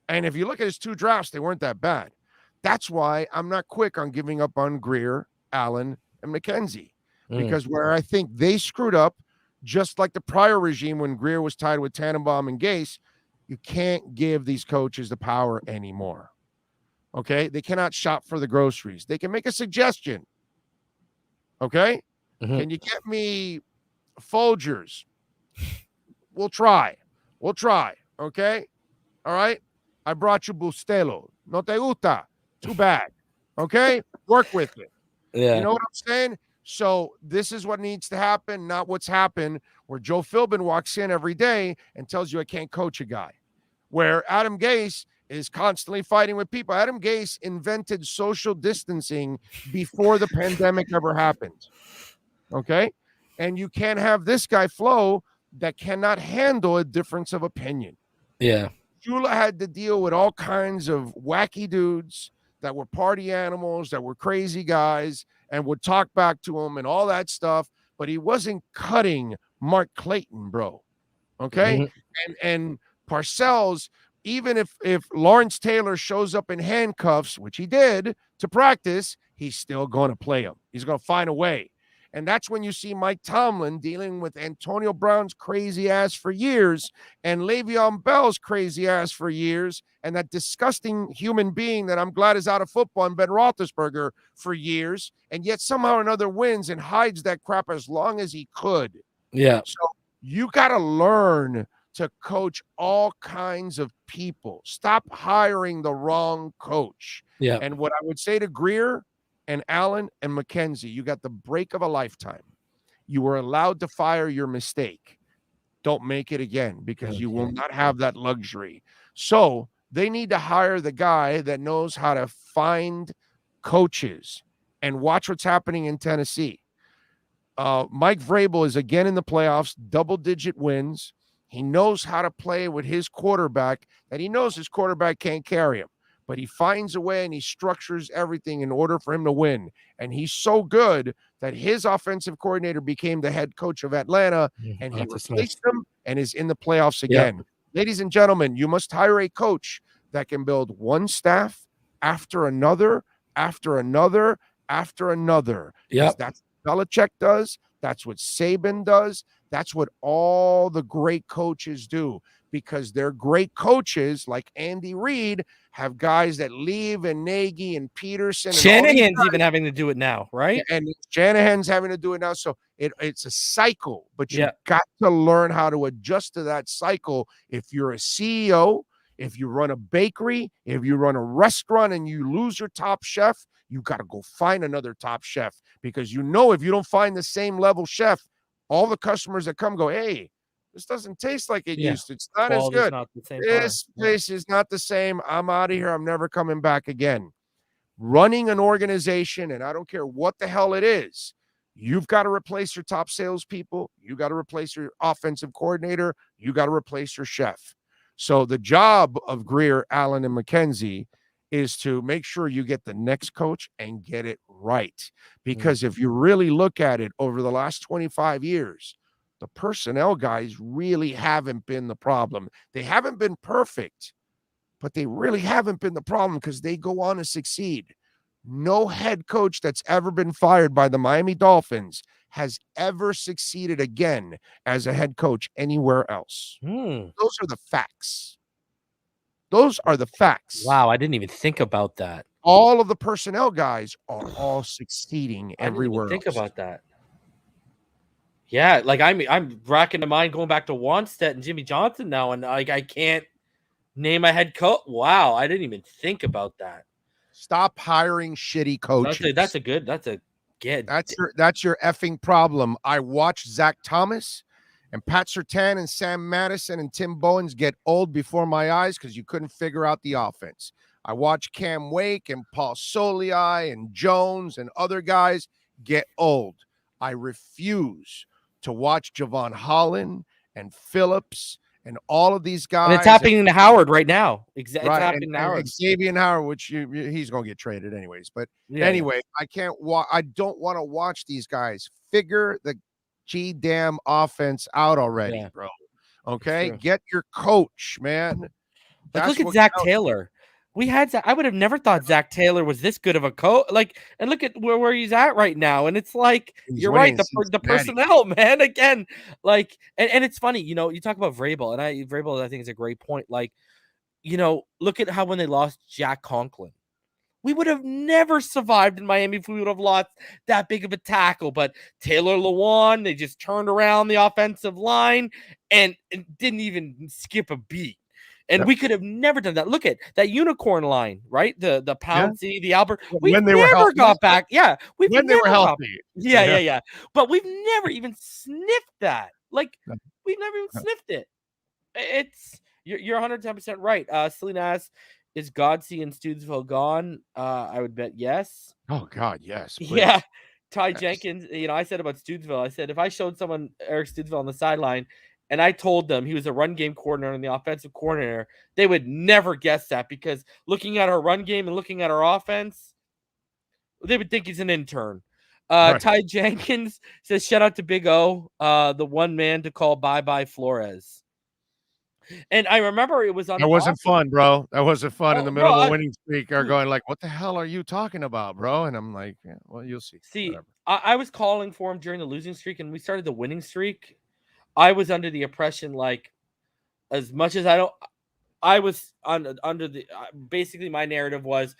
And if you look at his two drafts, they weren't that bad. That's why I'm not quick on giving up on Greer, Allen, and McKenzie, because where I think they screwed up, just like the prior regime when Greer was tied with Tannenbaum and Gase, you can't give these coaches the power anymore. Okay? They cannot shop for the groceries. They can make a suggestion. Okay? Can you get me Folgers? We'll try. Okay? All right? I brought you Bustelo. No te gusta. Too bad. Okay? Work with it. Yeah. You know what I'm saying? So this is what needs to happen, not what's happened, where Joe Philbin walks in every day and tells you I can't coach a guy. Where Adam Gase is constantly fighting with people. Adam Gase invented social distancing before the pandemic ever happened. Okay? And you can't have this guy, Flo, that cannot handle a difference of opinion. Yeah. Shula had to deal with all kinds of wacky dudes that were party animals, that were crazy guys, and would talk back to him and all that stuff. But he wasn't cutting Mark Clayton, bro. Okay? And Parcells, even if Lawrence Taylor shows up in handcuffs, which he did, to practice, he's still going to play him. He's going to find a way. And that's when you see Mike Tomlin dealing with Antonio Brown's crazy ass for years and Le'Veon Bell's crazy ass for years and that disgusting human being that I'm glad is out of football and Ben Roethlisberger for years, and yet somehow or another wins and hides that crap as long as he could. Yeah. So you got to learn to coach all kinds of people. Stop hiring the wrong coach. Yeah. And what I would say to Grier and Allen and McKenzie, you got the break of a lifetime. You were allowed to fire your mistake. Don't make it again, because you will not have that luxury. So they need to hire the guy that knows how to find coaches. And watch what's happening in Tennessee. Mike Vrabel is again in the playoffs, double-digit wins. He knows how to play with his quarterback, that he knows his quarterback can't carry him. But he finds a way and he structures everything in order for him to win. And he's so good that his offensive coordinator became the head coach of Atlanta, and he replaced him and is in the playoffs again. Yep. Ladies and gentlemen, you must hire a coach that can build one staff after another, after another, after another. Yeah, that's what Belichick does. That's what Saban does. That's what all the great coaches do, because they're great coaches like Andy Reid have guys that leave, and Nagy and Peterson. And Shanahan's even having to do it now, right? And Shanahan's having to do it now. So it's a cycle, but you've got to learn how to adjust to that cycle. If you're a CEO, if you run a bakery, if you run a restaurant and you lose your top chef, you got to go find another top chef, because if you don't find the same level chef, all the customers that come go, hey, this doesn't taste like it used to. It's not Quality's as good. Not the same this place is not the same. I'm out of here. I'm never coming back again. Running an organization, and I don't care what the hell it is, you've got to replace your top salespeople. You got to replace your offensive coordinator. You got to replace your chef. So the job of Grier, Allen, and McKenzie is to make sure you get the next coach and get it right. Because if you really look at it over the last 25 years, the personnel guys really haven't been the problem. They haven't been perfect, but they really haven't been the problem, because they go on to succeed. No head coach that's ever been fired by the Miami Dolphins has ever succeeded again as a head coach anywhere else. Those are the facts. Those are the facts. Wow, I didn't even think about that. All of the personnel guys are all succeeding everywhere. Think about that. Yeah, like I'm racking the mind going back to Wanstead and Jimmy Johnson now, and like I can't name a head coach. Wow, I didn't even think about that. Stop hiring shitty coaches. That's your effing problem. I watched Zach Thomas and Pat Surtain and Sam Madison and Tim Bowens get old before my eyes because you couldn't figure out the offense. I watched Cam Wake and Paul Soliai and Jones and other guys get old. I refuse to watch Javon Holland and Phillips and all of these guys. And it's happening to Howard right now. It's happening to Howard. Xavier Howard, which he's going to get traded anyways. But anyway, I don't want to watch these guys. Figure the damn offense out already, bro. Okay? Get your coach, man. Look at Zach Taylor. I would have never thought Zach Taylor was this good of a coach. Like, and look at where he's at right now. And it's like, you're right. The personnel, man, again, like, and it's funny, you talk about Vrabel, and Vrabel, I think is a great point. Like, look at how when they lost Jack Conklin, we would have never survived in Miami if we would have lost that big of a tackle. But Taylor Lewan, they just turned around the offensive line and didn't even skip a beat. And we could have never done that. Look at that unicorn line, right? The Pouncey, the Albert. We never got back. Yeah. When they were healthy. Yeah. But we've never even sniffed that. Like, we've never even sniffed it. You're 110% right. Selena asks, is Godsey and Studesville gone? I would bet yes. Oh, God, yes. Please. Yeah. Ty Jenkins, I said about Studesville, I said, if I showed someone Eric Studesville on the sideline, and I told them he was a run game coordinator and the offensive coordinator, they would never guess that, because looking at our run game and looking at our offense, they would think he's an intern. Right. Ty Jenkins says, shout out to Big O, the one man to call bye-bye Flores. And I remember it was on. That wasn't fun, bro. That wasn't fun in the middle of a winning streak. Are going like, what the hell are you talking about, bro? And I'm like, yeah, well, you'll see. See, I was calling for him during the losing streak, and we started the winning streak. I was under the impression, like, as much as I was under the basically my narrative was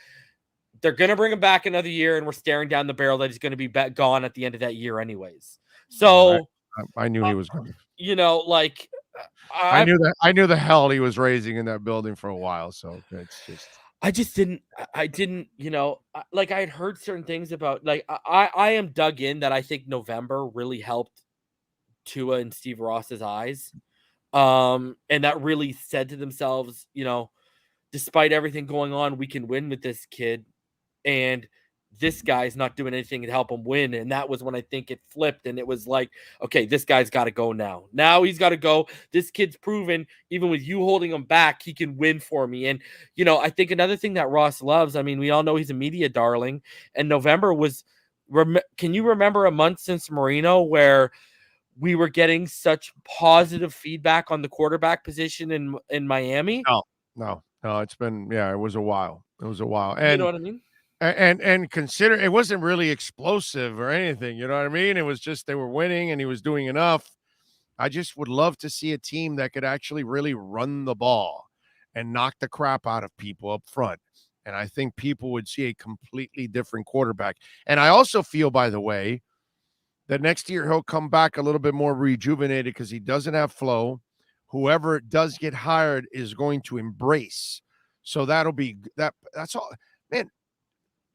they're going to bring him back another year, and we're staring down the barrel that he's going to be gone at the end of that year anyways. So I knew he was going to. Like, I knew the hell he was raising in that building for a while. So it's just. I didn't, like I had heard certain things about, like, I am dug in that I think November really helped Tua and Steve Ross's eyes. And that really said to themselves, despite everything going on, we can win with this kid. And this guy's not doing anything to help him win. And that was when I think it flipped. And it was like, okay, this guy's got to go now. Now he's got to go. This kid's proven, even with you holding him back, he can win for me. And, I think another thing that Ross loves, I mean, we all know he's a media darling. And November was, can you remember a month since Marino where we were getting such positive feedback on the quarterback position in Miami? No. It's been, it was a while. And you know what I mean? And consider it wasn't really explosive or anything. You know what I mean? It was just they were winning and he was doing enough. I just would love to see a team that could actually really run the ball and knock the crap out of people up front. And I think people would see a completely different quarterback. And I also feel, by the way, that next year he'll come back a little bit more rejuvenated because he doesn't have flow. Whoever does get hired is going to embrace. So that'll be that. That's all, man.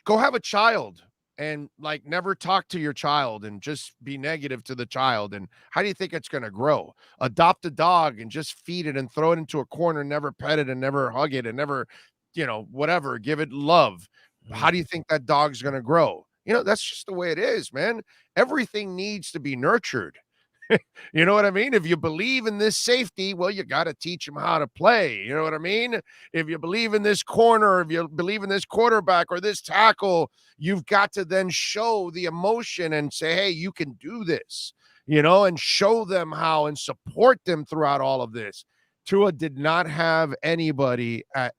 Go have a child and like never talk to your child and just be negative to the child. And how do you think it's going to grow? Adopt a dog and just feed it and throw it into a corner, never pet it and never hug it and never, whatever, give it love. How do you think that dog's going to grow? That's just the way it is, man. Everything needs to be nurtured. You know what I mean? If you believe in this safety, well, you got to teach him how to play. You know what I mean? If you believe in this corner, if you believe in this quarterback or this tackle, you've got to then show the emotion and say, hey, you can do this, and show them how and support them throughout all of this. Tua did not have anybody at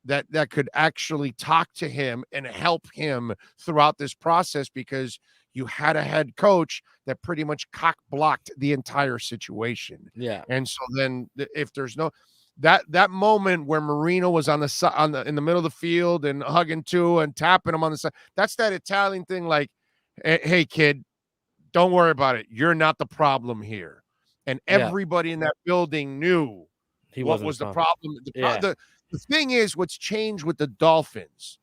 that could actually talk to him and help him throughout this process because you had a head coach that pretty much cock blocked the entire situation. Yeah. And so then if there's no that moment where Marino was in the middle of the field and hugging Tua and tapping him on the side, that's that Italian thing like, hey kid, don't worry about it. You're not the problem here. And everybody in that building knew what was the problem. The thing is, what's changed with the Dolphins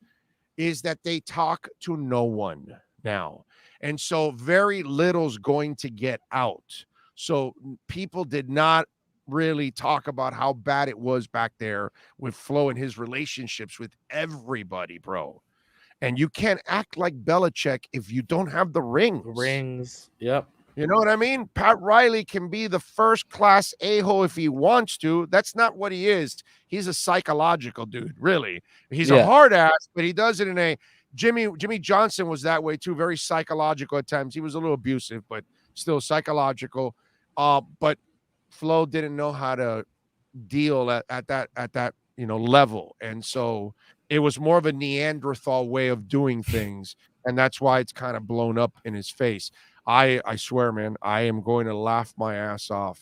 is that they talk to no one now. And so very little's going to get out. So people did not really talk about how bad it was back there with Flo and his relationships with everybody, bro. And you can't act like Belichick if you don't have the rings. Yep. You know what I mean? Pat Riley can be the first-class a-hole if he wants to. That's not what he is. He's a psychological dude, really. He's a hard ass, but he does it in a Jimmy Johnson was that way too, very psychological at times. He was a little abusive, but still psychological. But Flo didn't know how to deal at that level. And so it was more of a Neanderthal way of doing things. And that's why it's kind of blown up in his face. I swear, man, I am going to laugh my ass off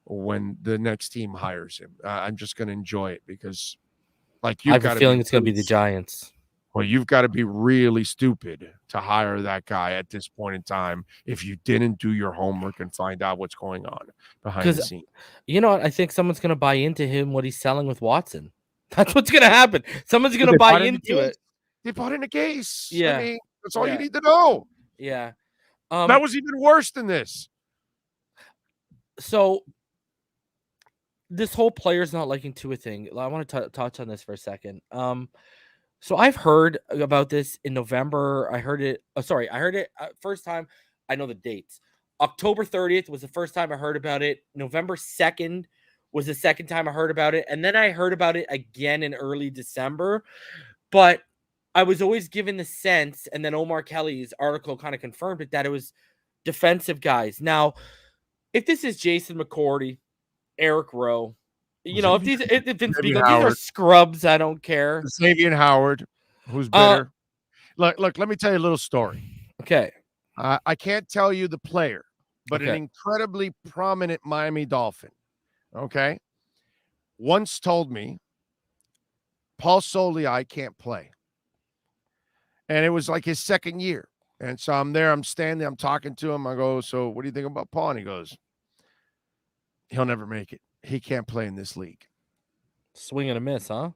when the next team hires him. I'm just going to enjoy it because, like, I have a feeling it's going to be the Giants. Well, you've got to be really stupid to hire that guy at this point in time if you didn't do your homework and find out what's going on behind the scenes. You know what? I think someone's going to buy into him what he's selling with Watson. That's what's going to happen. Someone's going to buy into it. They bought into Gase. Yeah. I mean, that's all you need to know. Yeah. That was even worse than this. So this whole players not liking Tua thing, I want to touch on this for a second. So I've heard about this in November. I heard it first time. I know the dates. October 30th was the first time I heard about it. November 2nd was the second time I heard about it. And then I heard about it again in early December. But I was always given the sense, and then Omar Kelly's article kind of confirmed it, that it was defensive guys. Now, if this is Jason McCourty, Eric Rowe, if these are scrubs, I don't care. Xavier Howard, who's bitter. Look, let me tell you a little story. Okay. I can't tell you the player, but an incredibly prominent Miami Dolphin, okay, once told me, Paul Soliai can't play. And it was like his second year. And so I'm there, I'm standing, I'm talking to him. I go, so what do you think about Paul? And he goes, He'll never make it. He can't play in this league. Swing and a miss, huh?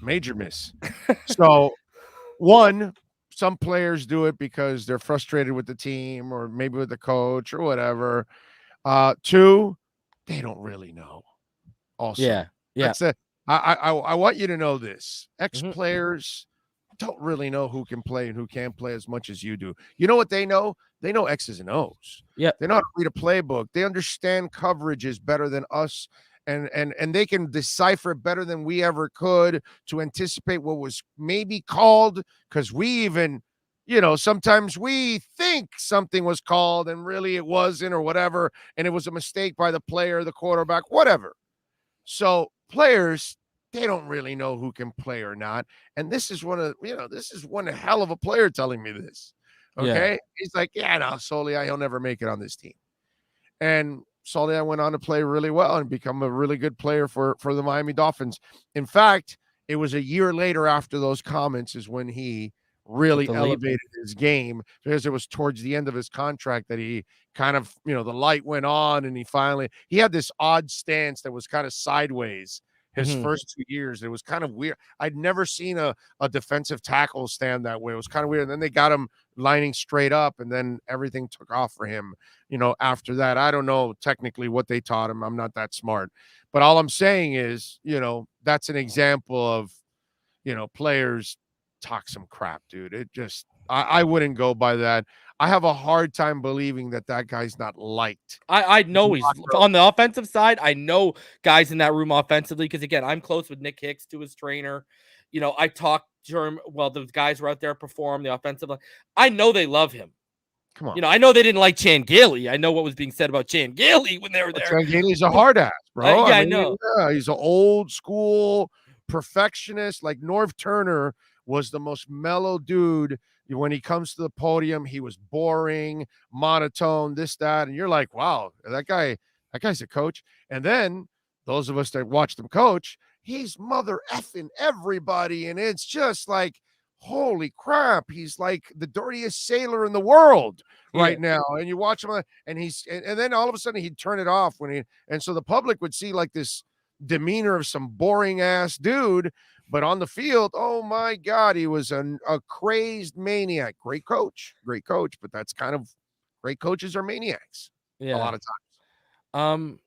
Major miss. So, one, some players do it because they're frustrated with the team or maybe with the coach or whatever. Two, they don't really know. Also, yeah. that's a. I want you to know this. Ex-players don't really know who can play and who can't play as much as you do. You know what they know? They know X's and O's. Yeah. They know how to read a playbook. They understand coverages better than us. And they can decipher it better than we ever could to anticipate what was maybe called, because we even, sometimes we think something was called and really it wasn't or whatever, and it was a mistake by the player, the quarterback, whatever. So players, they don't really know who can play or not. And this is one hell of a player telling me this. Okay. Yeah. He's like, yeah, no, Solia, he'll never make it on this team. And Solia went on to play really well and become a really good player for the Miami Dolphins. In fact, it was a year later after those comments is when he really elevated his game, because it was towards the end of his contract that he kind of, the light went on and he had this odd stance that was kind of sideways his first 2 years. It was kind of weird. I'd never seen a defensive tackle stand that way. It was kind of weird. And then they got him lining straight up, and then everything took off for him, after that. I don't know technically what they taught him. I'm not that smart. But all I'm saying is, that's an example of, players talk some crap, dude. It just, I wouldn't go by that. I have a hard time believing that guy's not liked. I know he's on the offensive side. I know guys in that room offensively, because again, I'm close with Nick Hicks, to his trainer. I talked to him while the guys were out there perform the offensive line. I know they love him. Come on. I know they didn't like Chan Gailey. I know what was being said about Chan Gailey when they were there. Chan Gailey's a hard ass, bro. I know. Yeah, he's an old school perfectionist. Like Norv Turner was the most mellow dude. When he comes to the podium, he was boring, monotone, this, that. And you're like, wow, that guy's a coach. And then those of us that watched him coach, he's mother effing everybody. And it's just like, holy crap, he's like the dirtiest sailor in the world right now. And you watch him and then all of a sudden he'd turn it off and so the public would see like this demeanor of some boring ass dude. But on the field, oh my God, he was a crazed maniac. Great coach, but that's kind of, great coaches are maniacs a lot of times.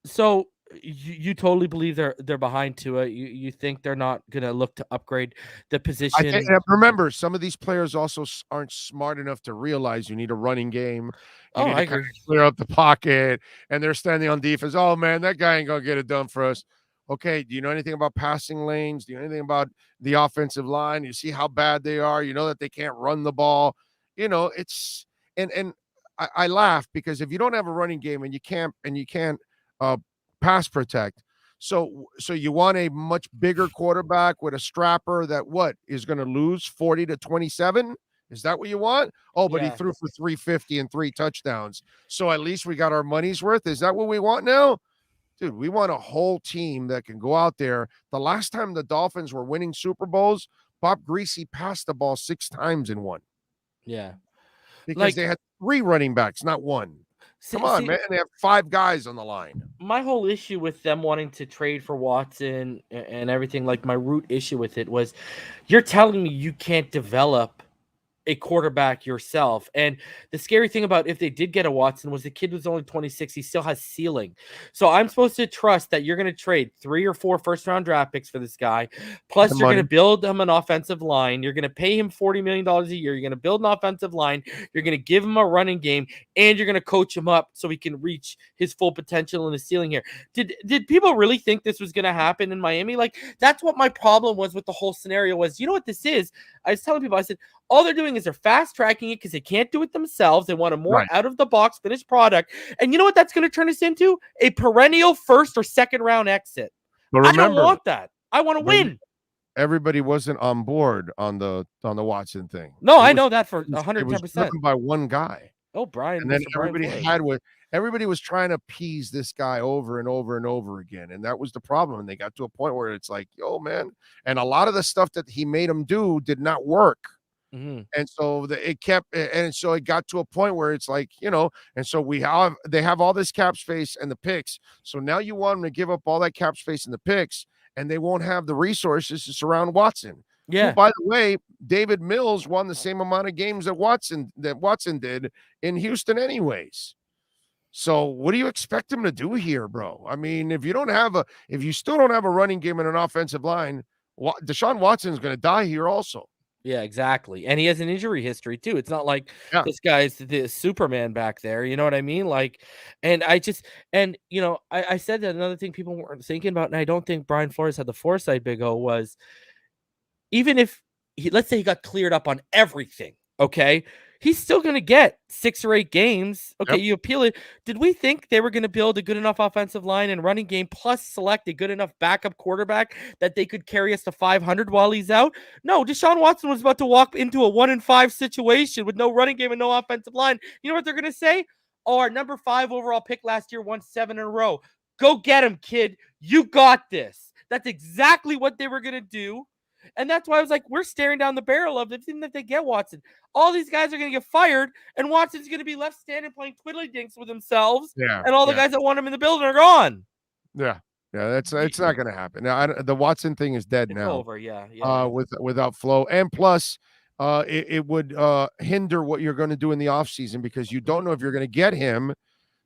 So you totally believe they're behind Tua. You think they're not gonna look to upgrade the position? Remember, some of these players also aren't smart enough to realize you need a running game. You need to kind of clear up the pocket, and they're standing on defense. Oh man, that guy ain't gonna get it done for us. Okay, do you know anything about passing lanes? Do you know anything about the offensive line? You see how bad they are. You know that they can't run the ball. It's and I laugh because if you don't have a running game and you can't pass protect, so you want a much bigger quarterback with a strapper that is going to lose 40 to 27? Is that what you want? Oh, but he threw for 350 and 3 touchdowns. So at least we got our money's worth. Is that what we want now? Dude, we want a whole team that can go out there. The last time the Dolphins were winning Super Bowls, Bob Greasy passed the ball 6 times in one. Yeah. Because they had 3 running backs, not 1. Come on, man. They have 5 guys on the line. My whole issue with them wanting to trade for Watson and everything, like my root issue with it was, you're telling me you can't develop a quarterback yourself. And the scary thing about if they did get a Watson was the kid was only 26. He still has ceiling. So I'm supposed to trust that you're going to trade 3 or 4 first-round draft picks for this guy. Plus, you're going to build him an offensive line. You're going to pay him $40 million a year. You're going to build an offensive line. You're going to give him a running game, and you're going to coach him up so he can reach his full potential and his ceiling here. Did people really think this was going to happen in Miami? Like, that's what my problem was with the whole scenario was, you know what this is? I was telling people, I said, all they're doing is they're fast tracking it because they can't do it themselves. They want a more out of the box finished product. And you know what that's going to turn us into? A perennial 1st or 2nd round exit. But remember, I don't want that. I want to win. Everybody wasn't on board on the Watson thing. No, I know that for 110%. It was driven by one guy. Oh, Brian. And then everybody was trying to appease this guy over and over and over again. And that was the problem. And they got to a point where it's like, yo, man. And a lot of the stuff that he made them do did not work. And so it got to a point where it's like, and so they have all this cap space and the picks. So now you want them to give up all that cap space and the picks, and they won't have the resources to surround Watson. Who, by the way, David Mills won the same amount of games that Watson did in Houston anyways. So what do you expect him to do here, bro? I mean, if you still don't have a running game and an offensive line, Deshaun Watson is going to die here also. Yeah, exactly. And he has an injury history too. It's not like this guy's the Superman back there. You know what I mean? Like, and I said that another thing people weren't thinking about, and I don't think Brian Flores had the foresight, Big O, was even if let's say he got cleared up on everything, okay, he's still going to get 6 or 8 games. Okay, you appeal it. Did we think they were going to build a good enough offensive line and running game, plus select a good enough backup quarterback that they could carry us to 500 while he's out? No, Deshaun Watson was about to walk into a 1-5 situation with no running game and no offensive line. You know what they're going to say? Oh, our number 5 overall pick last year won 7 in a row. Go get him, kid. You got this. That's exactly what they were going to do. And that's why I was like, we're staring down the barrel of it. Even if they get Watson, all these guys are going to get fired, and Watson's going to be left standing playing twiddly dinks with themselves. And all the guys that want him in the building are gone. Yeah, it's not going to happen. Now, the Watson thing is dead now. Over, yeah. Without flow, and plus, it would hinder what you're going to do in the offseason because you don't know if you're going to get him.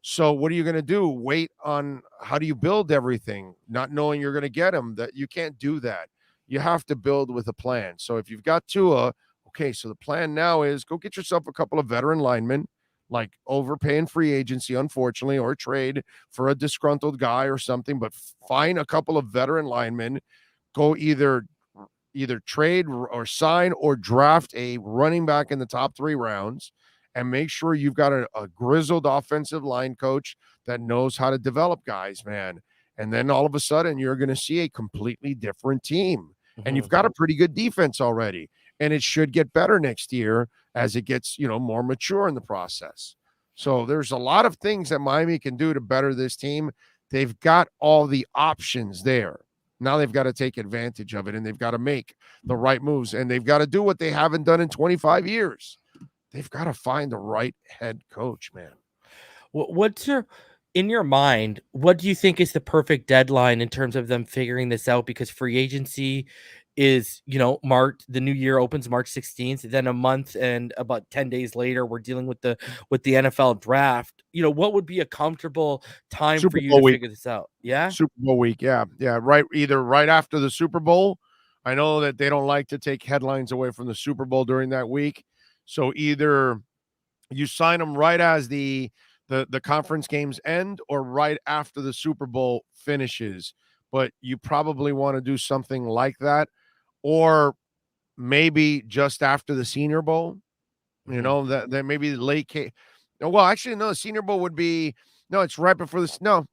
So what are you going to do? Wait on how do you build everything, not knowing you're going to get him? That you can't do that. You have to build with a plan. So if you've got Tua, okay, so the plan now is go get yourself a couple of veteran linemen, like overpaying free agency, unfortunately, or trade for a disgruntled guy or something, but find a couple of veteran linemen, go either trade or sign or draft a running back in the top 3 rounds, and make sure you've got a grizzled offensive line coach that knows how to develop guys, man. And then all of a sudden you're going to see a completely different team. And you've got a pretty good defense already. And it should get better next year as it gets, more mature in the process. So there's a lot of things that Miami can do to better this team. They've got all the options there. Now they've got to take advantage of it, and they've got to make the right moves, and they've got to do what they haven't done in 25 years. They've got to find the right head coach, man. In your mind, what do you think is the perfect deadline in terms of them figuring this out? Because free agency is, March, the new year opens March 16th. Then a month and about 10 days later, we're dealing with the NFL draft. What would be a comfortable time for you to figure this out? Yeah. Super Bowl week. Yeah. Yeah. Right. Either right after the Super Bowl. I know that they don't like to take headlines away from the Super Bowl during that week. So either you sign them right as the conference games end or right after the Super Bowl finishes, but you probably want to do something like that, or maybe just after the Senior Bowl, that maybe late. Well, actually, no, the Senior Bowl would be, no, it's right before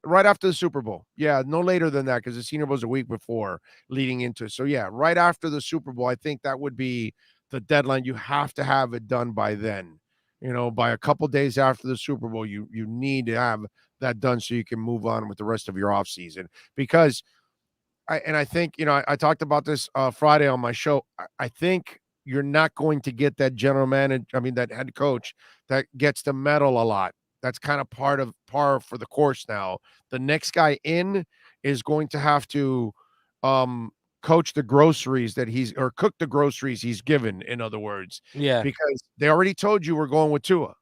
right after the Super Bowl. Yeah, no later than that because the Senior Bowl is a week before leading into it. So yeah, right after the Super Bowl, I think that would be the deadline. You have to have it done by then. By a couple days after the Super Bowl, you need to have that done so you can move on with the rest of your offseason. Because I think, I talked about this Friday on my show. I think you're not going to get that that head coach that gets to meddle a lot. That's kind of par for the course now. The next guy in is going to have to coach the groceries cook the groceries he's given, in other words. Yeah. Because they already told you we're going with Tua.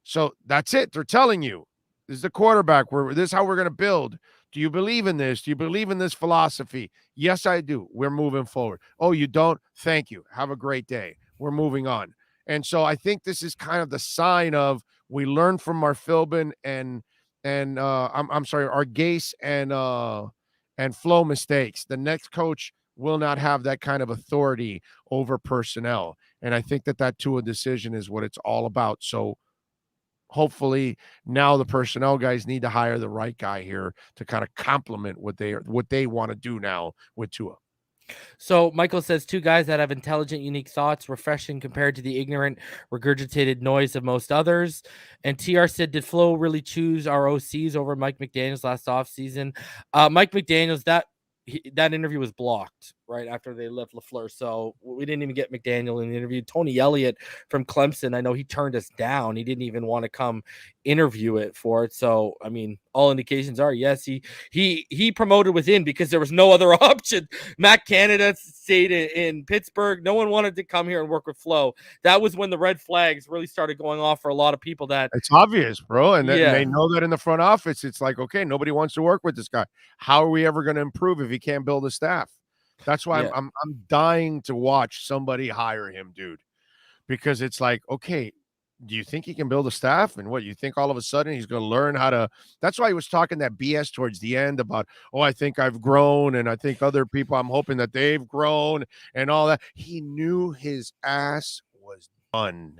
So that's it. They're telling you this is the quarterback. This is how we're going to build. Do you believe in this? Do you believe in this philosophy? Yes, I do. We're moving forward. Oh, you don't? Thank you. Have a great day. We're moving on. And so I think this is kind of the sign of we learn from our Philbin and our Gase and flow mistakes. The next coach will not have that kind of authority over personnel. And I think that Tua decision is what it's all about. So hopefully now the personnel guys need to hire the right guy here to kind of complement what they want to do now with Tua. So Michael says 2 guys that have intelligent, unique thoughts, refreshing compared to the ignorant, regurgitated noise of most others. And TR said, did Flo really choose our OCs over Mike McDaniels last offseason? Mike McDaniels, that interview was blocked right after they left LaFleur. So we didn't even get McDaniel in the interview. Tony Elliott from Clemson, I know he turned us down. He didn't even want to come interview it for it. So, I mean, all indications are, yes, he promoted within because there was no other option. Matt Canada stayed in Pittsburgh. No one wanted to come here and work with Flo. That was when the red flags really started going off for a lot of people. That it's obvious, bro. And they know that in the front office. It's like, okay, nobody wants to work with this guy. How are we ever going to improve if he can't build a staff? That's why I'm dying to watch somebody hire him, dude, because it's like, okay, do you think he can build a staff? And what, you think all of a sudden he's going to learn how to? That's why he was talking that BS towards the end about, oh, I think I've grown, and I think other people, I'm hoping that they've grown and all that. He knew his ass was done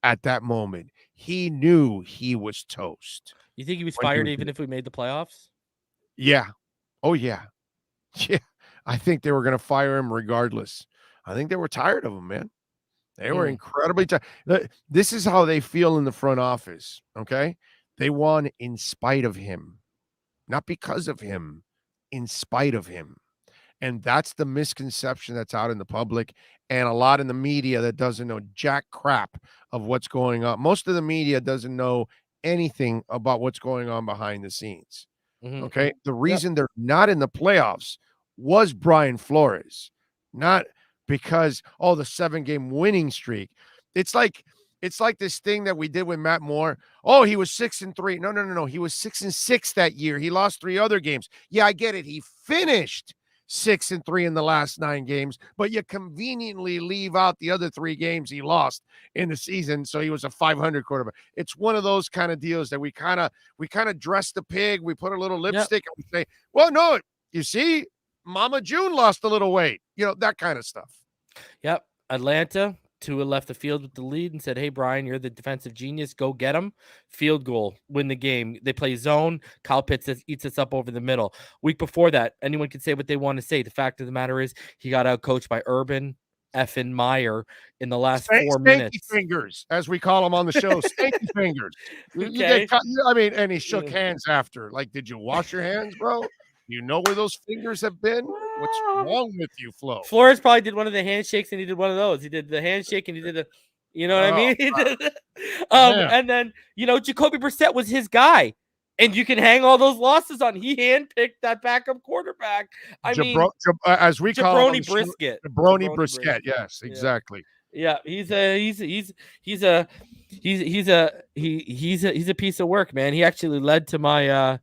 at that moment. He knew he was toast. You think he was fired even if we made the playoffs? Yeah. Oh, yeah. Yeah. I think they were going to fire him regardless. I think they were tired of him, man. They were incredibly tired. This is how they feel in the front office, okay? They won in spite of him, not because of him, in spite of him. And that's the misconception that's out in the public and a lot in the media that doesn't know jack crap of what's going on. Most of the media doesn't know anything about what's going on behind the scenes, okay? The reason they're not in the playoffs was Brian Flores, not because, oh, the 7-game winning streak. It's like this thing that we did with Matt Moore. Oh, he was 6-3. No. He was 6-6 that year. He lost 3 other games. Yeah, I get it. He finished 6-3 in the last 9 games, but you conveniently leave out the other 3 games he lost in the season. So he was a 500 quarterback. It's one of those kind of deals that we kind of dress the pig. We put a little lipstick and we say, well, no, you see, Mama June lost a little weight, that kind of stuff. Yep. Atlanta, Tua left the field with the lead and said, hey, Brian, you're the defensive genius. Go get him. Field goal, win the game. They play zone. Kyle Pitts eats us up over the middle. Week before that, anyone can say what they want to say. The fact of the matter is he got out coached by Urban effing Meyer in the last 4 minutes. Fingers, as we call him on the show. Stanky fingers. Okay. And he shook hands after. Like, did you wash your hands, bro? You know where those fingers have been? What's wrong with you, Flo? Flores probably did one of the handshakes, and he did one of those. He did the handshake, and he did the, what I mean? And then, Jacoby Brissett was his guy. And you can hang all those losses on. He handpicked that backup quarterback. As we call him, Brisket. Jabroni Brisket. Yes, exactly. Yeah, he's a piece of work, man. He actually led to my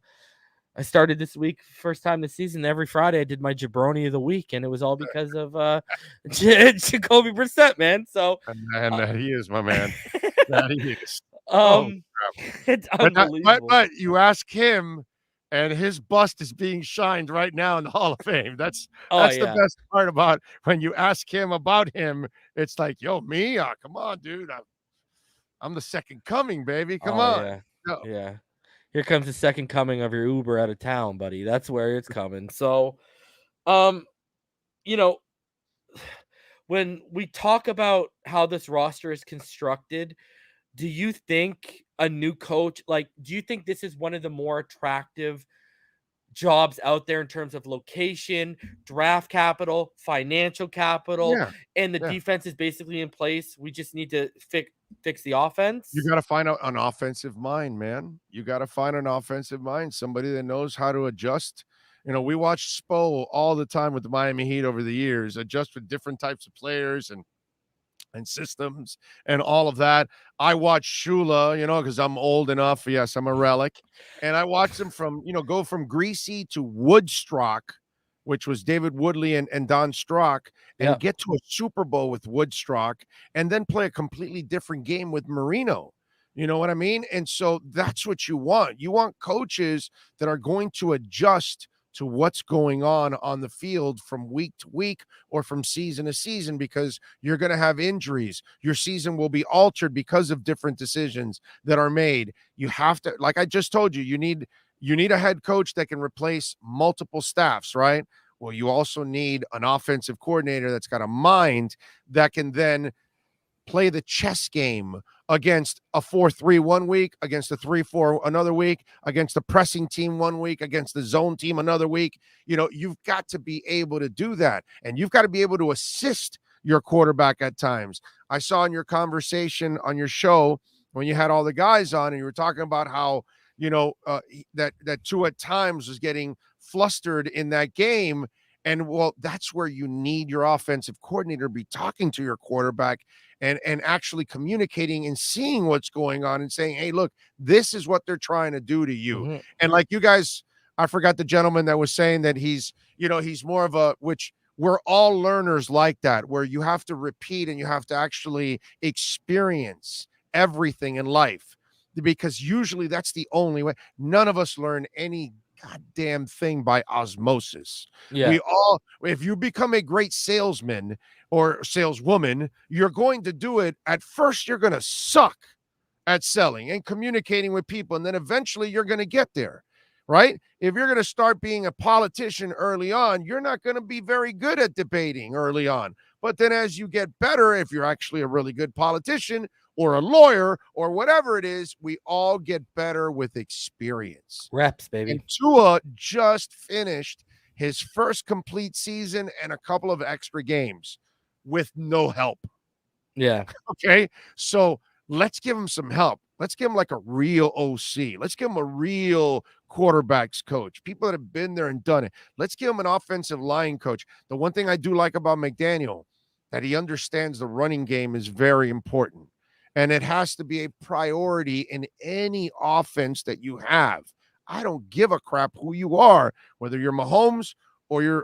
I started this week, first time this season. Every Friday, I did my jabroni of the week, and it was all because of Jacoby Brissett, man. So, and he is my man. That he is. It's unbelievable. But you ask him, and his bust is being shined right now in the Hall of Fame. That's the best part about when you ask him about him. It's like, yo, me? Come on, dude. I'm the second coming, baby. Come on. Yeah. Here comes the second coming of your Uber out of town, buddy. That's where it's coming. So, when we talk about how this roster is constructed, do you think a new coach, do you think this is one of the more attractive jobs out there in terms of location, draft capital, financial capital, and the defense is basically in place? We just need to fix the offense. You got to find out an offensive mind, man. You got to find an offensive mind, somebody that knows how to adjust. We watch Spo all the time with the Miami Heat over the years, adjust with different types of players and systems and all of that. I watch Shula, because I'm old enough. Yes, I'm a relic. And I watched him go from Greasy to Woodstock, which was David Woodley and Don Strock, and get to a Super Bowl with Woodstock, and then play a completely different game with Marino. You know what I mean? And so that's what you want. You want coaches that are going to adjust to what's going on the field from week to week or from season to season, because you're going to have injuries. Your season will be altered because of different decisions that are made. You have to, like I just told you, you need a head coach that can replace multiple staffs, right? Well, you also need an offensive coordinator that's got a mind that can then play the chess game against a 4-3 one week, against a 3-4 another week, against a pressing team one week, against the zone team another week. You've got to be able to do that, and you've got to be able to assist your quarterback at times. I saw in your conversation on your show when you had all the guys on, and you were talking about how that Tua at times was getting flustered in that game. And that's where you need your offensive coordinator to be talking to your quarterback and actually communicating and seeing what's going on and saying, hey, look, this is what they're trying to do to you. Mm-hmm. And like you guys, I forgot the gentleman that was saying that he's more of which we're all learners like that, where you have to repeat and you have to actually experience everything in life, because usually that's the only way. None of us learn any goddamn thing by osmosis. Yeah. If you become a great salesman or saleswoman, you're going to do it. At first, you're going to suck at selling and communicating with people, and then eventually you're going to get there, right? If you're going to start being a politician early on, you're not going to be very good at debating early on. But then as you get better, if you're actually a really good politician or a lawyer or whatever it is, we all get better with experience. Reps, baby. And Tua just finished his first complete season and a couple of extra games with no help. Yeah. Okay. So let's give him some help. Let's give him like a real OC. Let's give him a real quarterbacks coach, people that have been there and done it. Let's give him an offensive line coach. The one thing I do like about McDaniel, that he understands the running game is very important. And it has to be a priority in any offense that you have. I don't give a crap who you are, whether you're Mahomes or you're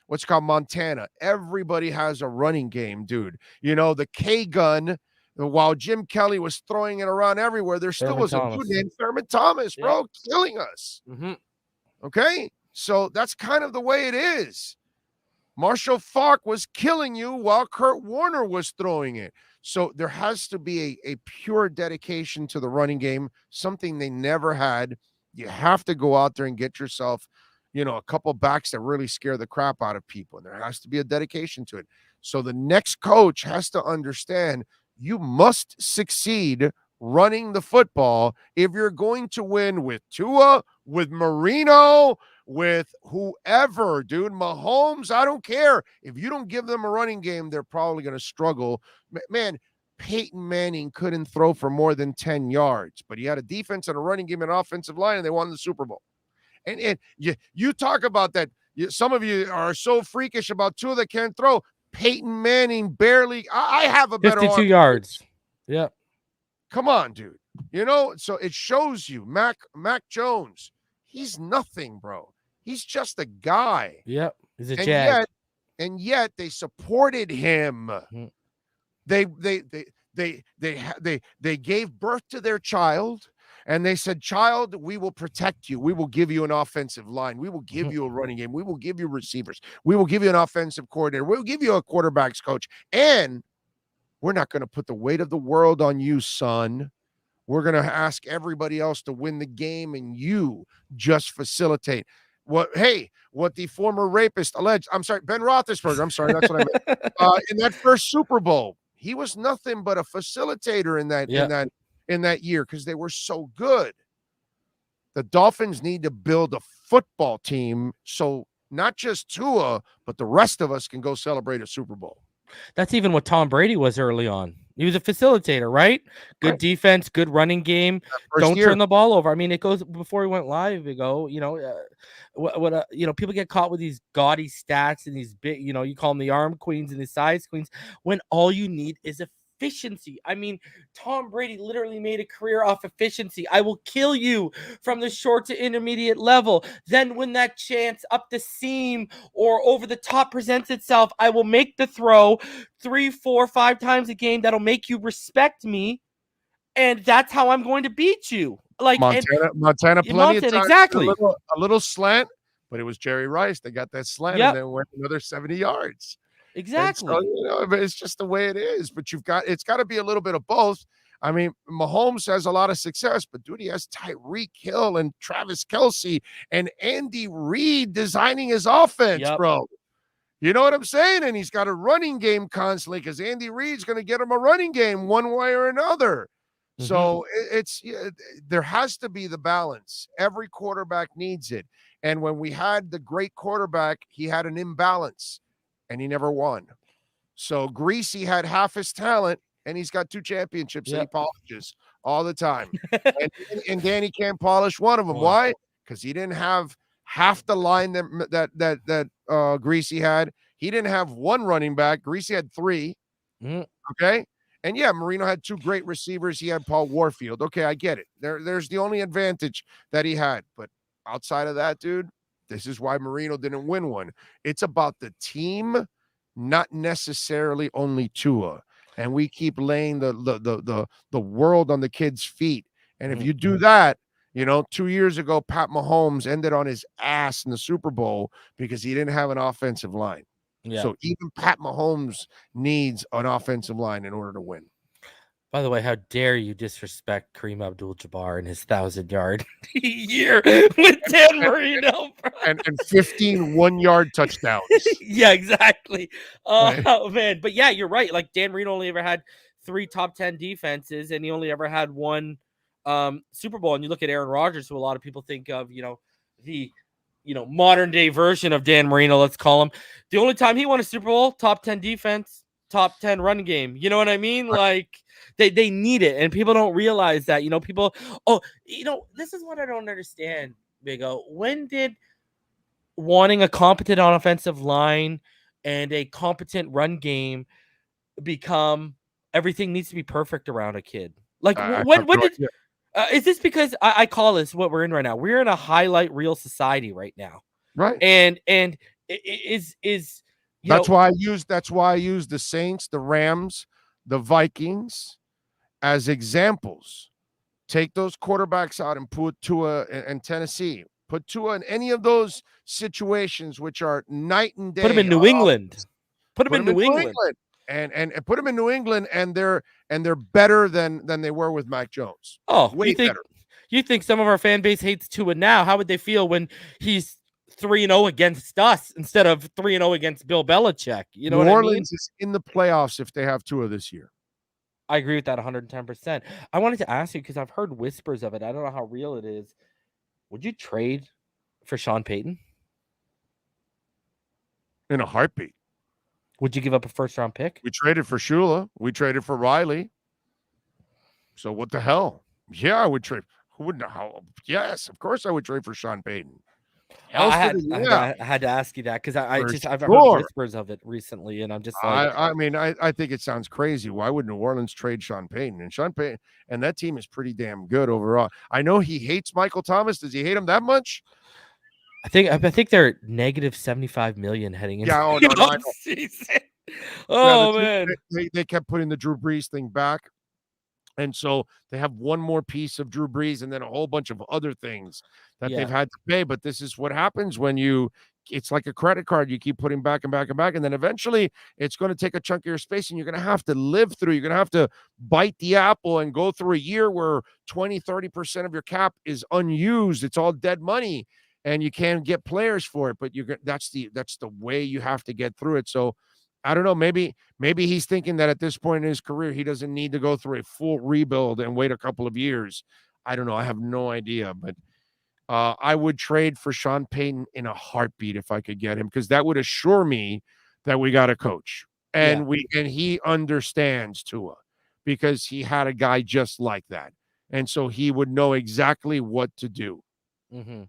what's called Montana. Everybody has a running game, dude. The K gun, while Jim Kelly was throwing it around everywhere, there still was a dude named Thurman Thomas, bro, killing us. Mm-hmm. Okay? So that's kind of the way it is. Marshall Faulk was killing you while Kurt Warner was throwing it. So there has to be a pure dedication to the running game, something they never had. You have to go out there and get yourself, a couple backs that really scare the crap out of people. And there has to be a dedication to it. So the next coach has to understand you must succeed running the football if you're going to win with Tua, with Marino, with whoever, dude. Mahomes, I don't care. If you don't give them a running game, they're probably going to struggle. Man, Peyton Manning couldn't throw for more than 10 yards, but he had a defense and a running game and an offensive line, and they won the Super Bowl. And you talk about that. Some of you are so freakish about Tua that can't throw. Peyton Manning barely. I have a better 52 yards. Yeah. Come on, dude. So it shows you Mac Jones. He's nothing, bro. He's just a guy. Yep. He's a jag. And yet they supported him. Mm-hmm. They gave birth to their child, and they said, child, we will protect you. We will give you an offensive line. We will give you a running game. We will give you receivers. We will give you an offensive coordinator. We'll give you a quarterback's coach. And we're not going to put the weight of the world on you, son. We're going to ask everybody else to win the game, and you just facilitate. What the former rapist alleged. I'm sorry, Ben Roethlisberger. I'm sorry, that's what I meant. In that first Super Bowl, he was nothing but a facilitator in that year because they were so good. The Dolphins need to build a football team so not just Tua, but the rest of us can go celebrate a Super Bowl. That's even what Tom Brady was early on. He was a facilitator, right? Good defense, good running game. Don't turn the ball over. I mean, it goes before he went live. People get caught with these gaudy stats and these big, you call them the arm queens and the size queens, when all you need is efficiency. I mean, Tom Brady literally made a career off efficiency. I will kill you from the short to intermediate level. Then when that chance up the seam or over the top presents itself, I will make the throw 3, 4, 5 times a game that'll make you respect me. And that's how I'm going to beat you. Like Montana plenty of times, exactly. A little slant, but it was Jerry Rice that got that slant and then went another 70 yards. Exactly. So, it's just the way it is. But it's got to be a little bit of both. I mean, Mahomes has a lot of success, but dude, he has Tyreek Hill and Travis Kelce and Andy Reid designing his offense, bro. You know what I'm saying? And he's got a running game constantly because Andy Reid's going to get him a running game one way or another. So there has to be the balance. Every quarterback needs it. And when we had the great quarterback, he had an imbalance and he never won. So Greasy had half his talent and he's got 2 championships that he polishes all the time. and Danny can't polish one of them. Why? Because he didn't have half the line that Greasy had. He didn't have one running back. Greasy had 3. Okay. And yeah, Marino had 2 great receivers. He had Paul Warfield. Okay, I get it. There's the only advantage that he had. But outside of that, dude, this is why Marino didn't win one. It's about the team, not necessarily only Tua. And we keep laying the world on the kid's feet. And if you do that, 2 years ago, Pat Mahomes ended on his ass in the Super Bowl because he didn't have an offensive line. Yeah. So even Pat Mahomes needs an offensive line in order to win. By the way, how dare you disrespect Kareem Abdul-Jabbar and his 1,000-yard year with Dan Marino, bro. And 15 one-yard touchdowns. Yeah, exactly. Oh, man. But yeah, you're right. Like, Dan Marino only ever had 3 top 10 defenses, and he only ever had 1 Super Bowl. And you look at Aaron Rodgers, who a lot of people think of, the modern day version of Dan Marino, let's call him. The only time he won a Super Bowl, top 10 defense, top 10 run game. You know what I mean? Right. Like they need it. And people don't realize that, people, this is what I don't understand, Big O. When did wanting a competent offensive line and a competent run game become everything needs to be perfect around a kid? Like when did is this because I call this what we're in right now? We're in a highlight reel society right now, right? And that's why I use the Saints, the Rams, the Vikings as examples. Take those quarterbacks out and put Tua in Tennessee. Put Tua in any of those situations which are night and day. Put him in New England. Put him in New England. And put them in New England, and they're better than they were with Mac Jones. Oh, way better. You think some of our fan base hates Tua now? How would they feel when he's 3-0 against us instead of 3-0 against Bill Belichick? You know what I mean? New Orleans is in the playoffs if they have Tua this year. I agree with that 110%. I wanted to ask you because I've heard whispers of it. I don't know how real it is. Would you trade for Sean Payton? In a heartbeat. Would you give up a first-round pick? We traded for Shula. We traded for Riley. So what the hell? Yeah, I would trade. Who wouldn't? Yes, of course I would trade for Sean Payton. I had to ask you that because I've heard whispers of it recently, and I'm just like, I think it sounds crazy. Why would New Orleans trade Sean Payton? And Sean Payton and that team is pretty damn good overall. I know he hates Michael Thomas. Does he hate him that much? I think they're negative $75 million heading into the season. Oh man, they kept putting the Drew Brees thing back, and so they have one more piece of Drew Brees and then a whole bunch of other things that they've had to pay. But this is what happens when it's like a credit card. You keep putting back and back and back, and then eventually it's going to take a chunk of your space, and you're going to have to live through. You're going to have to bite the apple and go through a year where 20-30% of your cap is unused. It's all dead money. And you can't get players for it, but that's the way you have to get through it. So I don't know. Maybe he's thinking that at this point in his career, he doesn't need to go through a full rebuild and wait a couple of years. I don't know. I have no idea, but I would trade for Sean Payton in a heartbeat if I could get him, because that would assure me that we got a coach and he understands Tua because he had a guy just like that, and so he would know exactly what to do. Mm-hmm.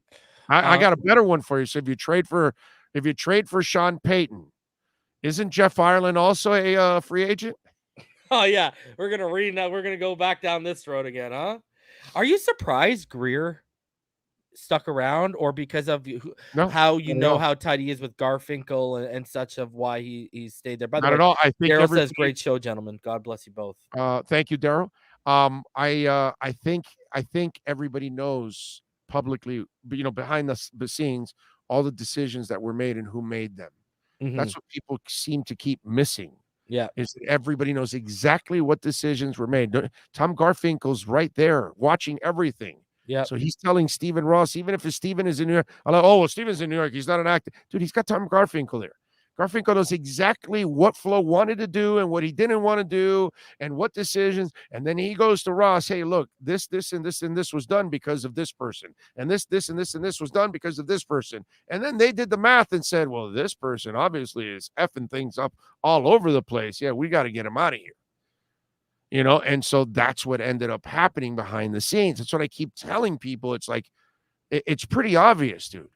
I got a better one for you. So if you trade for Sean Payton, isn't Jeff Ireland also a free agent? Oh yeah, we're gonna go back down this road again, huh? Are you surprised Greer stuck around, or because of how tight he is with Garfinkel and such of why he stayed there? By the way, not at all. I think Daryl says great show, gentlemen. God bless you both. Thank you, Daryl. I think everybody knows publicly, behind the scenes, all the decisions that were made and who made them. Mm-hmm. That's what people seem to keep missing. Yeah, is that everybody knows exactly what decisions were made. Tom Garfinkel's right there watching everything. Yeah, so he's telling Stephen Ross, even if Stephen is in New York, I'm like, oh well, Stephen's in New York, he's not an actor, dude. He's got Tom Garfinkel there. Garfinkel knows exactly what Flo wanted to do and what he didn't want to do and what decisions. And then he goes to Ross, hey, look, this, and this was done because of this person. And this, and this was done because of this person. And then they did the math and said, well, this person obviously is effing things up all over the place. Yeah, we got to get him out of here. And so that's what ended up happening behind the scenes. That's what I keep telling people. It's like, it's pretty obvious, dude.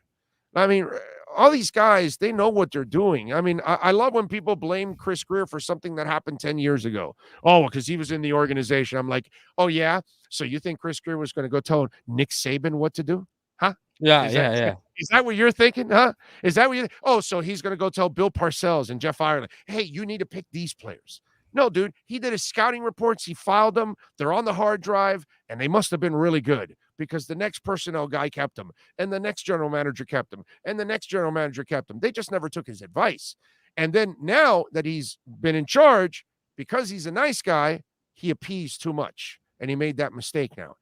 I mean, all these guys, they know what they're doing. I mean, I love when people blame Chris Grier for something that happened 10 years ago. Oh, because he was in the organization. I'm like, oh, yeah? So you think Chris Grier was going to go tell Nick Saban what to do? Huh? Yeah, Is that what you're thinking? Huh? Is that what you Oh, so he's going to go tell Bill Parcells and Jeff Ireland, hey, you need to pick these players. No, dude, he did his scouting reports. He filed them. They're on the hard drive, and they must have been really good because the next personnel guy kept them, and the next general manager kept them, and the next general manager kept them. They just never took his advice. And then now that he's been in charge, because he's a nice guy, he appeased too much, and he made that mistake now.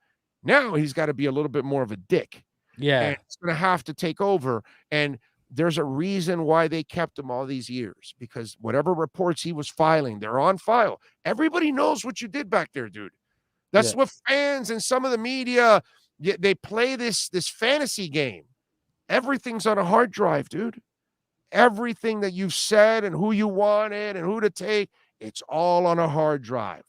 Now he's got to be a little bit more of a dick. Yeah. And he's going to have to take over, and there's a reason why they kept him all these years, because whatever reports he was filing, they're on file. Everybody knows what you did back there, dude. That's what fans and some of the media, they play this fantasy game. Everything's on a hard drive, dude. Everything that you've said and who you wanted and who to take, it's all on a hard drive.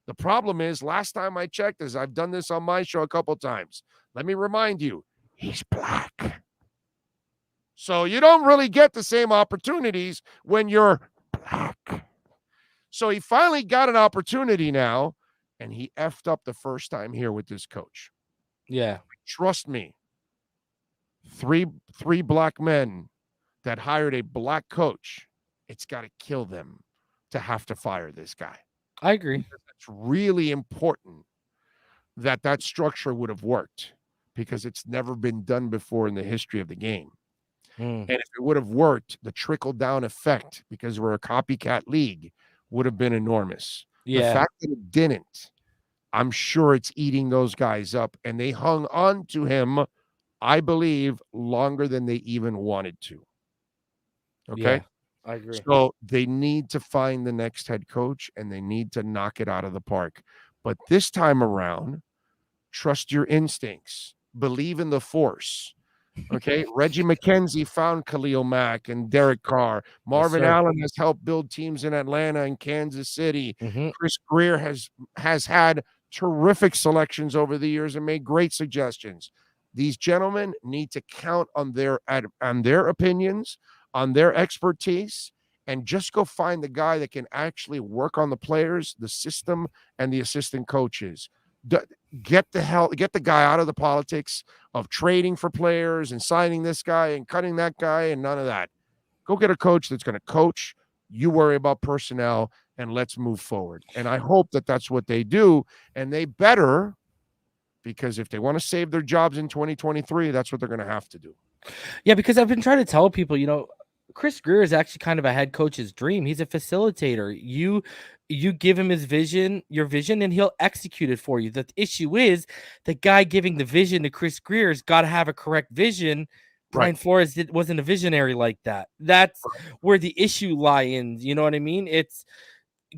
The problem is, last time I checked, as I've done this on my show a couple times, let me remind you, he's black. So you don't really get the same opportunities when you're black. So he finally got an opportunity now, and he effed up the first time here with this coach. Yeah. Trust me. Three black men that hired a black coach, it's got to kill them to have to fire this guy. I agree. It's really important that structure would have worked, because it's never been done before in the history of the game. And if it would have worked, the trickle-down effect, because we're a copycat league, would have been enormous. Yeah. The fact that it didn't, I'm sure it's eating those guys up. And they hung on to him, I believe, longer than they even wanted to. Okay? Yeah, I agree. So they need to find the next head coach, and they need to knock it out of the park. But this time around, trust your instincts. Believe in the force. Okay, Reggie McKenzie found Khalil Mack and Derek Carr. Marvin Allen has helped build teams in Atlanta and Kansas City. Chris Grier has had terrific selections over the years and made great suggestions. These gentlemen need to count on their opinions, on their expertise, and just go find the guy that can actually work on the players, the system, and the assistant coaches. Get the guy out of the politics of trading for players and signing this guy and cutting that guy and none of that. Go get a coach that's going to coach. You worry about personnel, and let's move forward. And I hope that that's what they do, and they better, because if they want to save their jobs in 2023, that's what they're going to have to do. Yeah, because I've been trying to tell people, Chris Grier is actually kind of a head coach's dream. He's a facilitator. You give him your vision, and he'll execute it for you. The issue is the guy giving the vision to Chris Grier's got to have a correct vision. Brian Flores wasn't a visionary like that. That's where the issue lies. You know what I mean? It's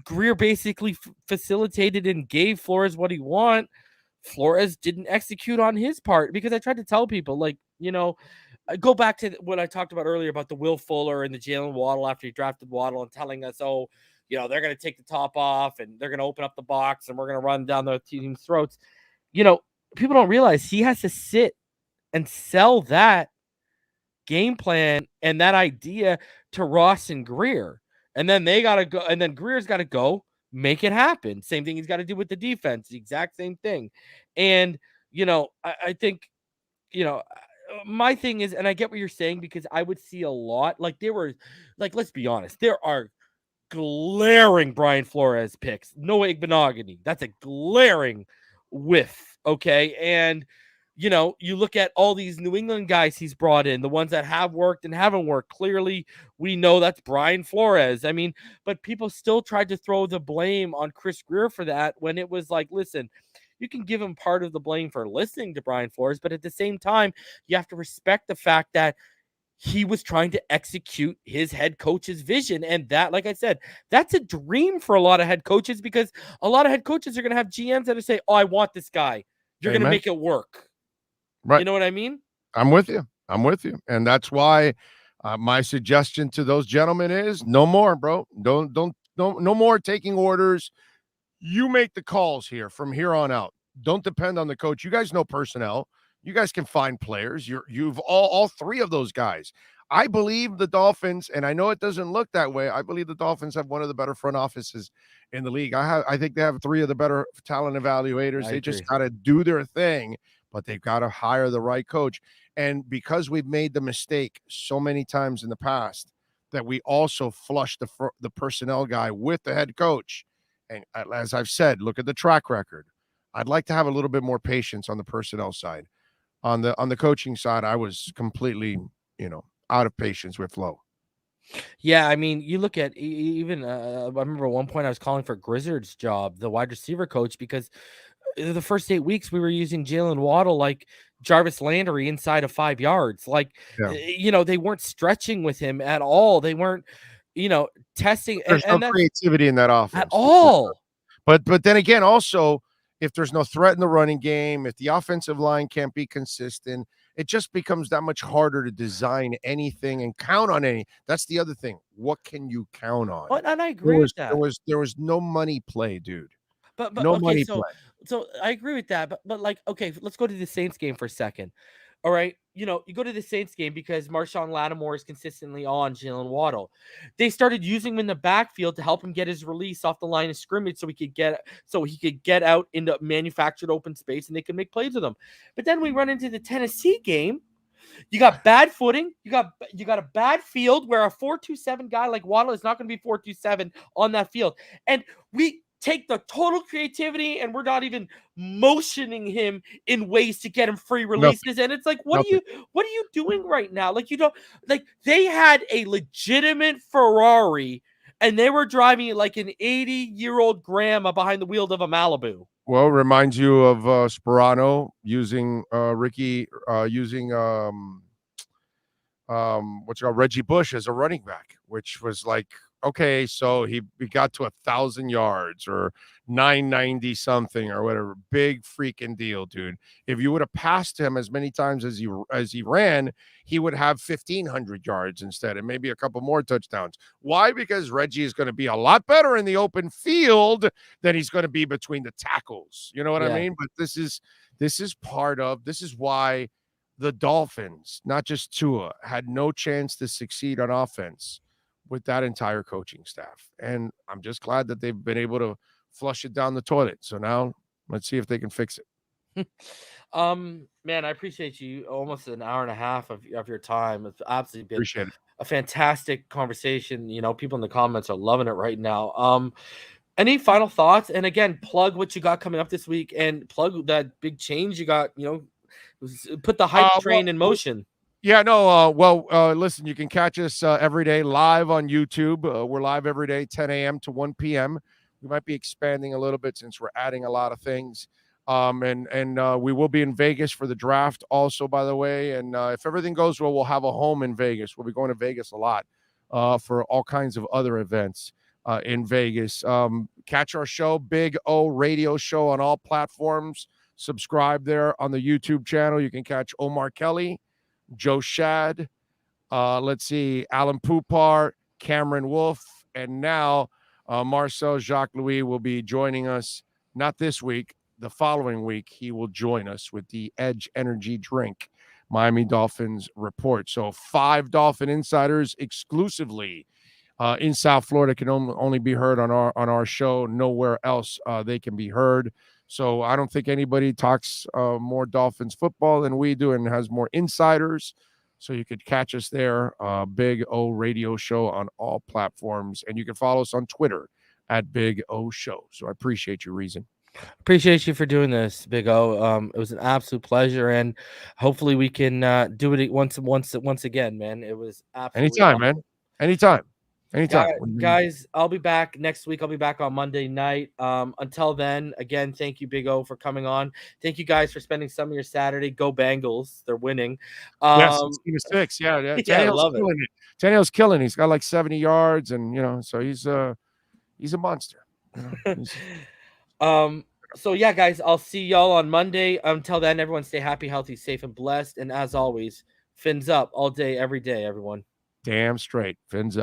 Grier basically facilitated and gave Flores what he want. Flores didn't execute on his part, because I tried to tell people, I go back to what I talked about earlier about the Will Fuller and the Jalen Waddle after he drafted Waddle, and telling us, they're going to take the top off and they're going to open up the box and we're going to run down the team's throats. People don't realize he has to sit and sell that game plan and that idea to Ross and Grier. And then they got to go, and then Greer's got to go make it happen. Same thing he's got to do with the defense, the exact same thing. And, I think, my thing is, and I get what you're saying, because I would see a lot, let's be honest, there are glaring Brian Flores picks. No Igbenogany. That's a glaring whiff. Okay. And, you look at all these New England guys he's brought in, the ones that have worked and haven't worked. Clearly, we know that's Brian Flores. I mean, but people still tried to throw the blame on Chris Grier for that, when it was like, listen, you can give him part of the blame for listening to Brian Flores, but at the same time, you have to respect the fact that he was trying to execute his head coach's vision. And that, like I said, that's a dream for a lot of head coaches, because a lot of head coaches are going to have GMs that are say, oh, I want this guy. You're going to make it work. Right. You know what I mean? I'm with you. And that's why my suggestion to those gentlemen is no more, bro. Don't, no more taking orders. You make the calls here from here on out. Don't depend on the coach. You guys know personnel. You guys can find players. You've all three of those guys. I believe the Dolphins, and I know it doesn't look that way. I believe the Dolphins have one of the better front offices in the league. I think they have three of the better talent evaluators. They just got to do their thing, but they've got to hire the right coach. And because we've made the mistake so many times in the past that we also flush the personnel guy with the head coach. And as I've said, look at the track record. I'd like to have a little bit more patience on the personnel side. On the coaching side, I was completely, out of patience with Flo. Yeah, I mean, you look at even I remember at one point I was calling for Grizzard's job, the wide receiver coach, because the first 8 weeks we were using Jalen Waddle like Jarvis Landry inside of 5 yards. Like, they weren't stretching with him at all. They weren't, testing. There's no creativity in that offense at all. But then again, also, if there's no threat in the running game, if the offensive line can't be consistent, it just becomes that much harder to design anything and count on any. That's the other thing. What can you count on? Well, and I agree with that. There was no money play, dude. But no okay, money play. So I agree with that. But like, okay, let's go to the Saints game for a second. All right, you go to the Saints game because Marshawn Lattimore is consistently on Jalen Waddle. They started using him in the backfield to help him get his release off the line of scrimmage so he could get out into manufactured open space and they could make plays with him. But then we run into the Tennessee game. You got bad footing. You got a bad field where a 4.27 guy like Waddle is not going to be 4.27 on that field. And we take the total creativity and we're not even motioning him in ways to get him free releases. And it's like, what are you doing right now? Like, they had a legitimate Ferrari and they were driving it like an 80-year-old grandma behind the wheel of a Malibu. Well, reminds you of Sperano using Reggie Bush as a running back, which was like, okay, so he got to 1,000 yards or 990 something or whatever. Big freaking deal, dude. If you would have passed him as many times as he ran, he would have 1,500 yards instead and maybe a couple more touchdowns. Why? Because Reggie is going to be a lot better in the open field than he's going to be between the tackles. You know what I mean? But this is why the Dolphins, not just Tua, had no chance to succeed on offense with that entire coaching staff. And I'm just glad that they've been able to flush it down the toilet. So now let's see if they can fix it. Man, I appreciate you almost an hour and a half of your time. It's absolutely been a fantastic conversation. People in the comments are loving it right now. Any final thoughts? And again, plug what you got coming up this week and plug that big change you got, put the hype train in motion. Yeah, no, listen, you can catch us every day live on YouTube. We're live every day, 10 a.m. to 1 p.m. We might be expanding a little bit since we're adding a lot of things. And we will be in Vegas for the draft also, by the way. And if everything goes well, we'll have a home in Vegas. We'll be going to Vegas a lot for all kinds of other events in Vegas. Catch our show, Big O Radio Show, on all platforms. Subscribe there on the YouTube channel. You can catch Omar Kelly, Joe Shad, let's see, Alan Poupar, Cameron Wolf, and now Marcel Jacques-Louis will be joining us, not this week, the following week. He will join us with the Edge Energy Drink Miami Dolphins report. So 5 Dolphin insiders exclusively in South Florida can only be heard on our show. Nowhere else they can be heard. So I don't think anybody talks more Dolphins football than we do and has more insiders. So you could catch us there, Big O Radio Show on all platforms. And you can follow us on Twitter at Big O Show. So I appreciate you, Reason. Appreciate you for doing this, Big O. It was an absolute pleasure. And hopefully we can do it once again, man. It was absolutely anytime, man. Anytime. Anytime. Guys, I'll be back next week. I'll be back on Monday night. Until then, again, thank you, Big O, for coming on. Thank you guys for spending some of your Saturday. Go Bengals. They're winning. Yes, 6. Yeah. Yeah, I love it. Tannehill's killing it. He's got like 70 yards, and so he's a monster. So yeah, guys, I'll see y'all on Monday. Until then, everyone stay happy, healthy, safe, and blessed. And as always, fins up all day, every day, everyone. Damn straight. Fins up.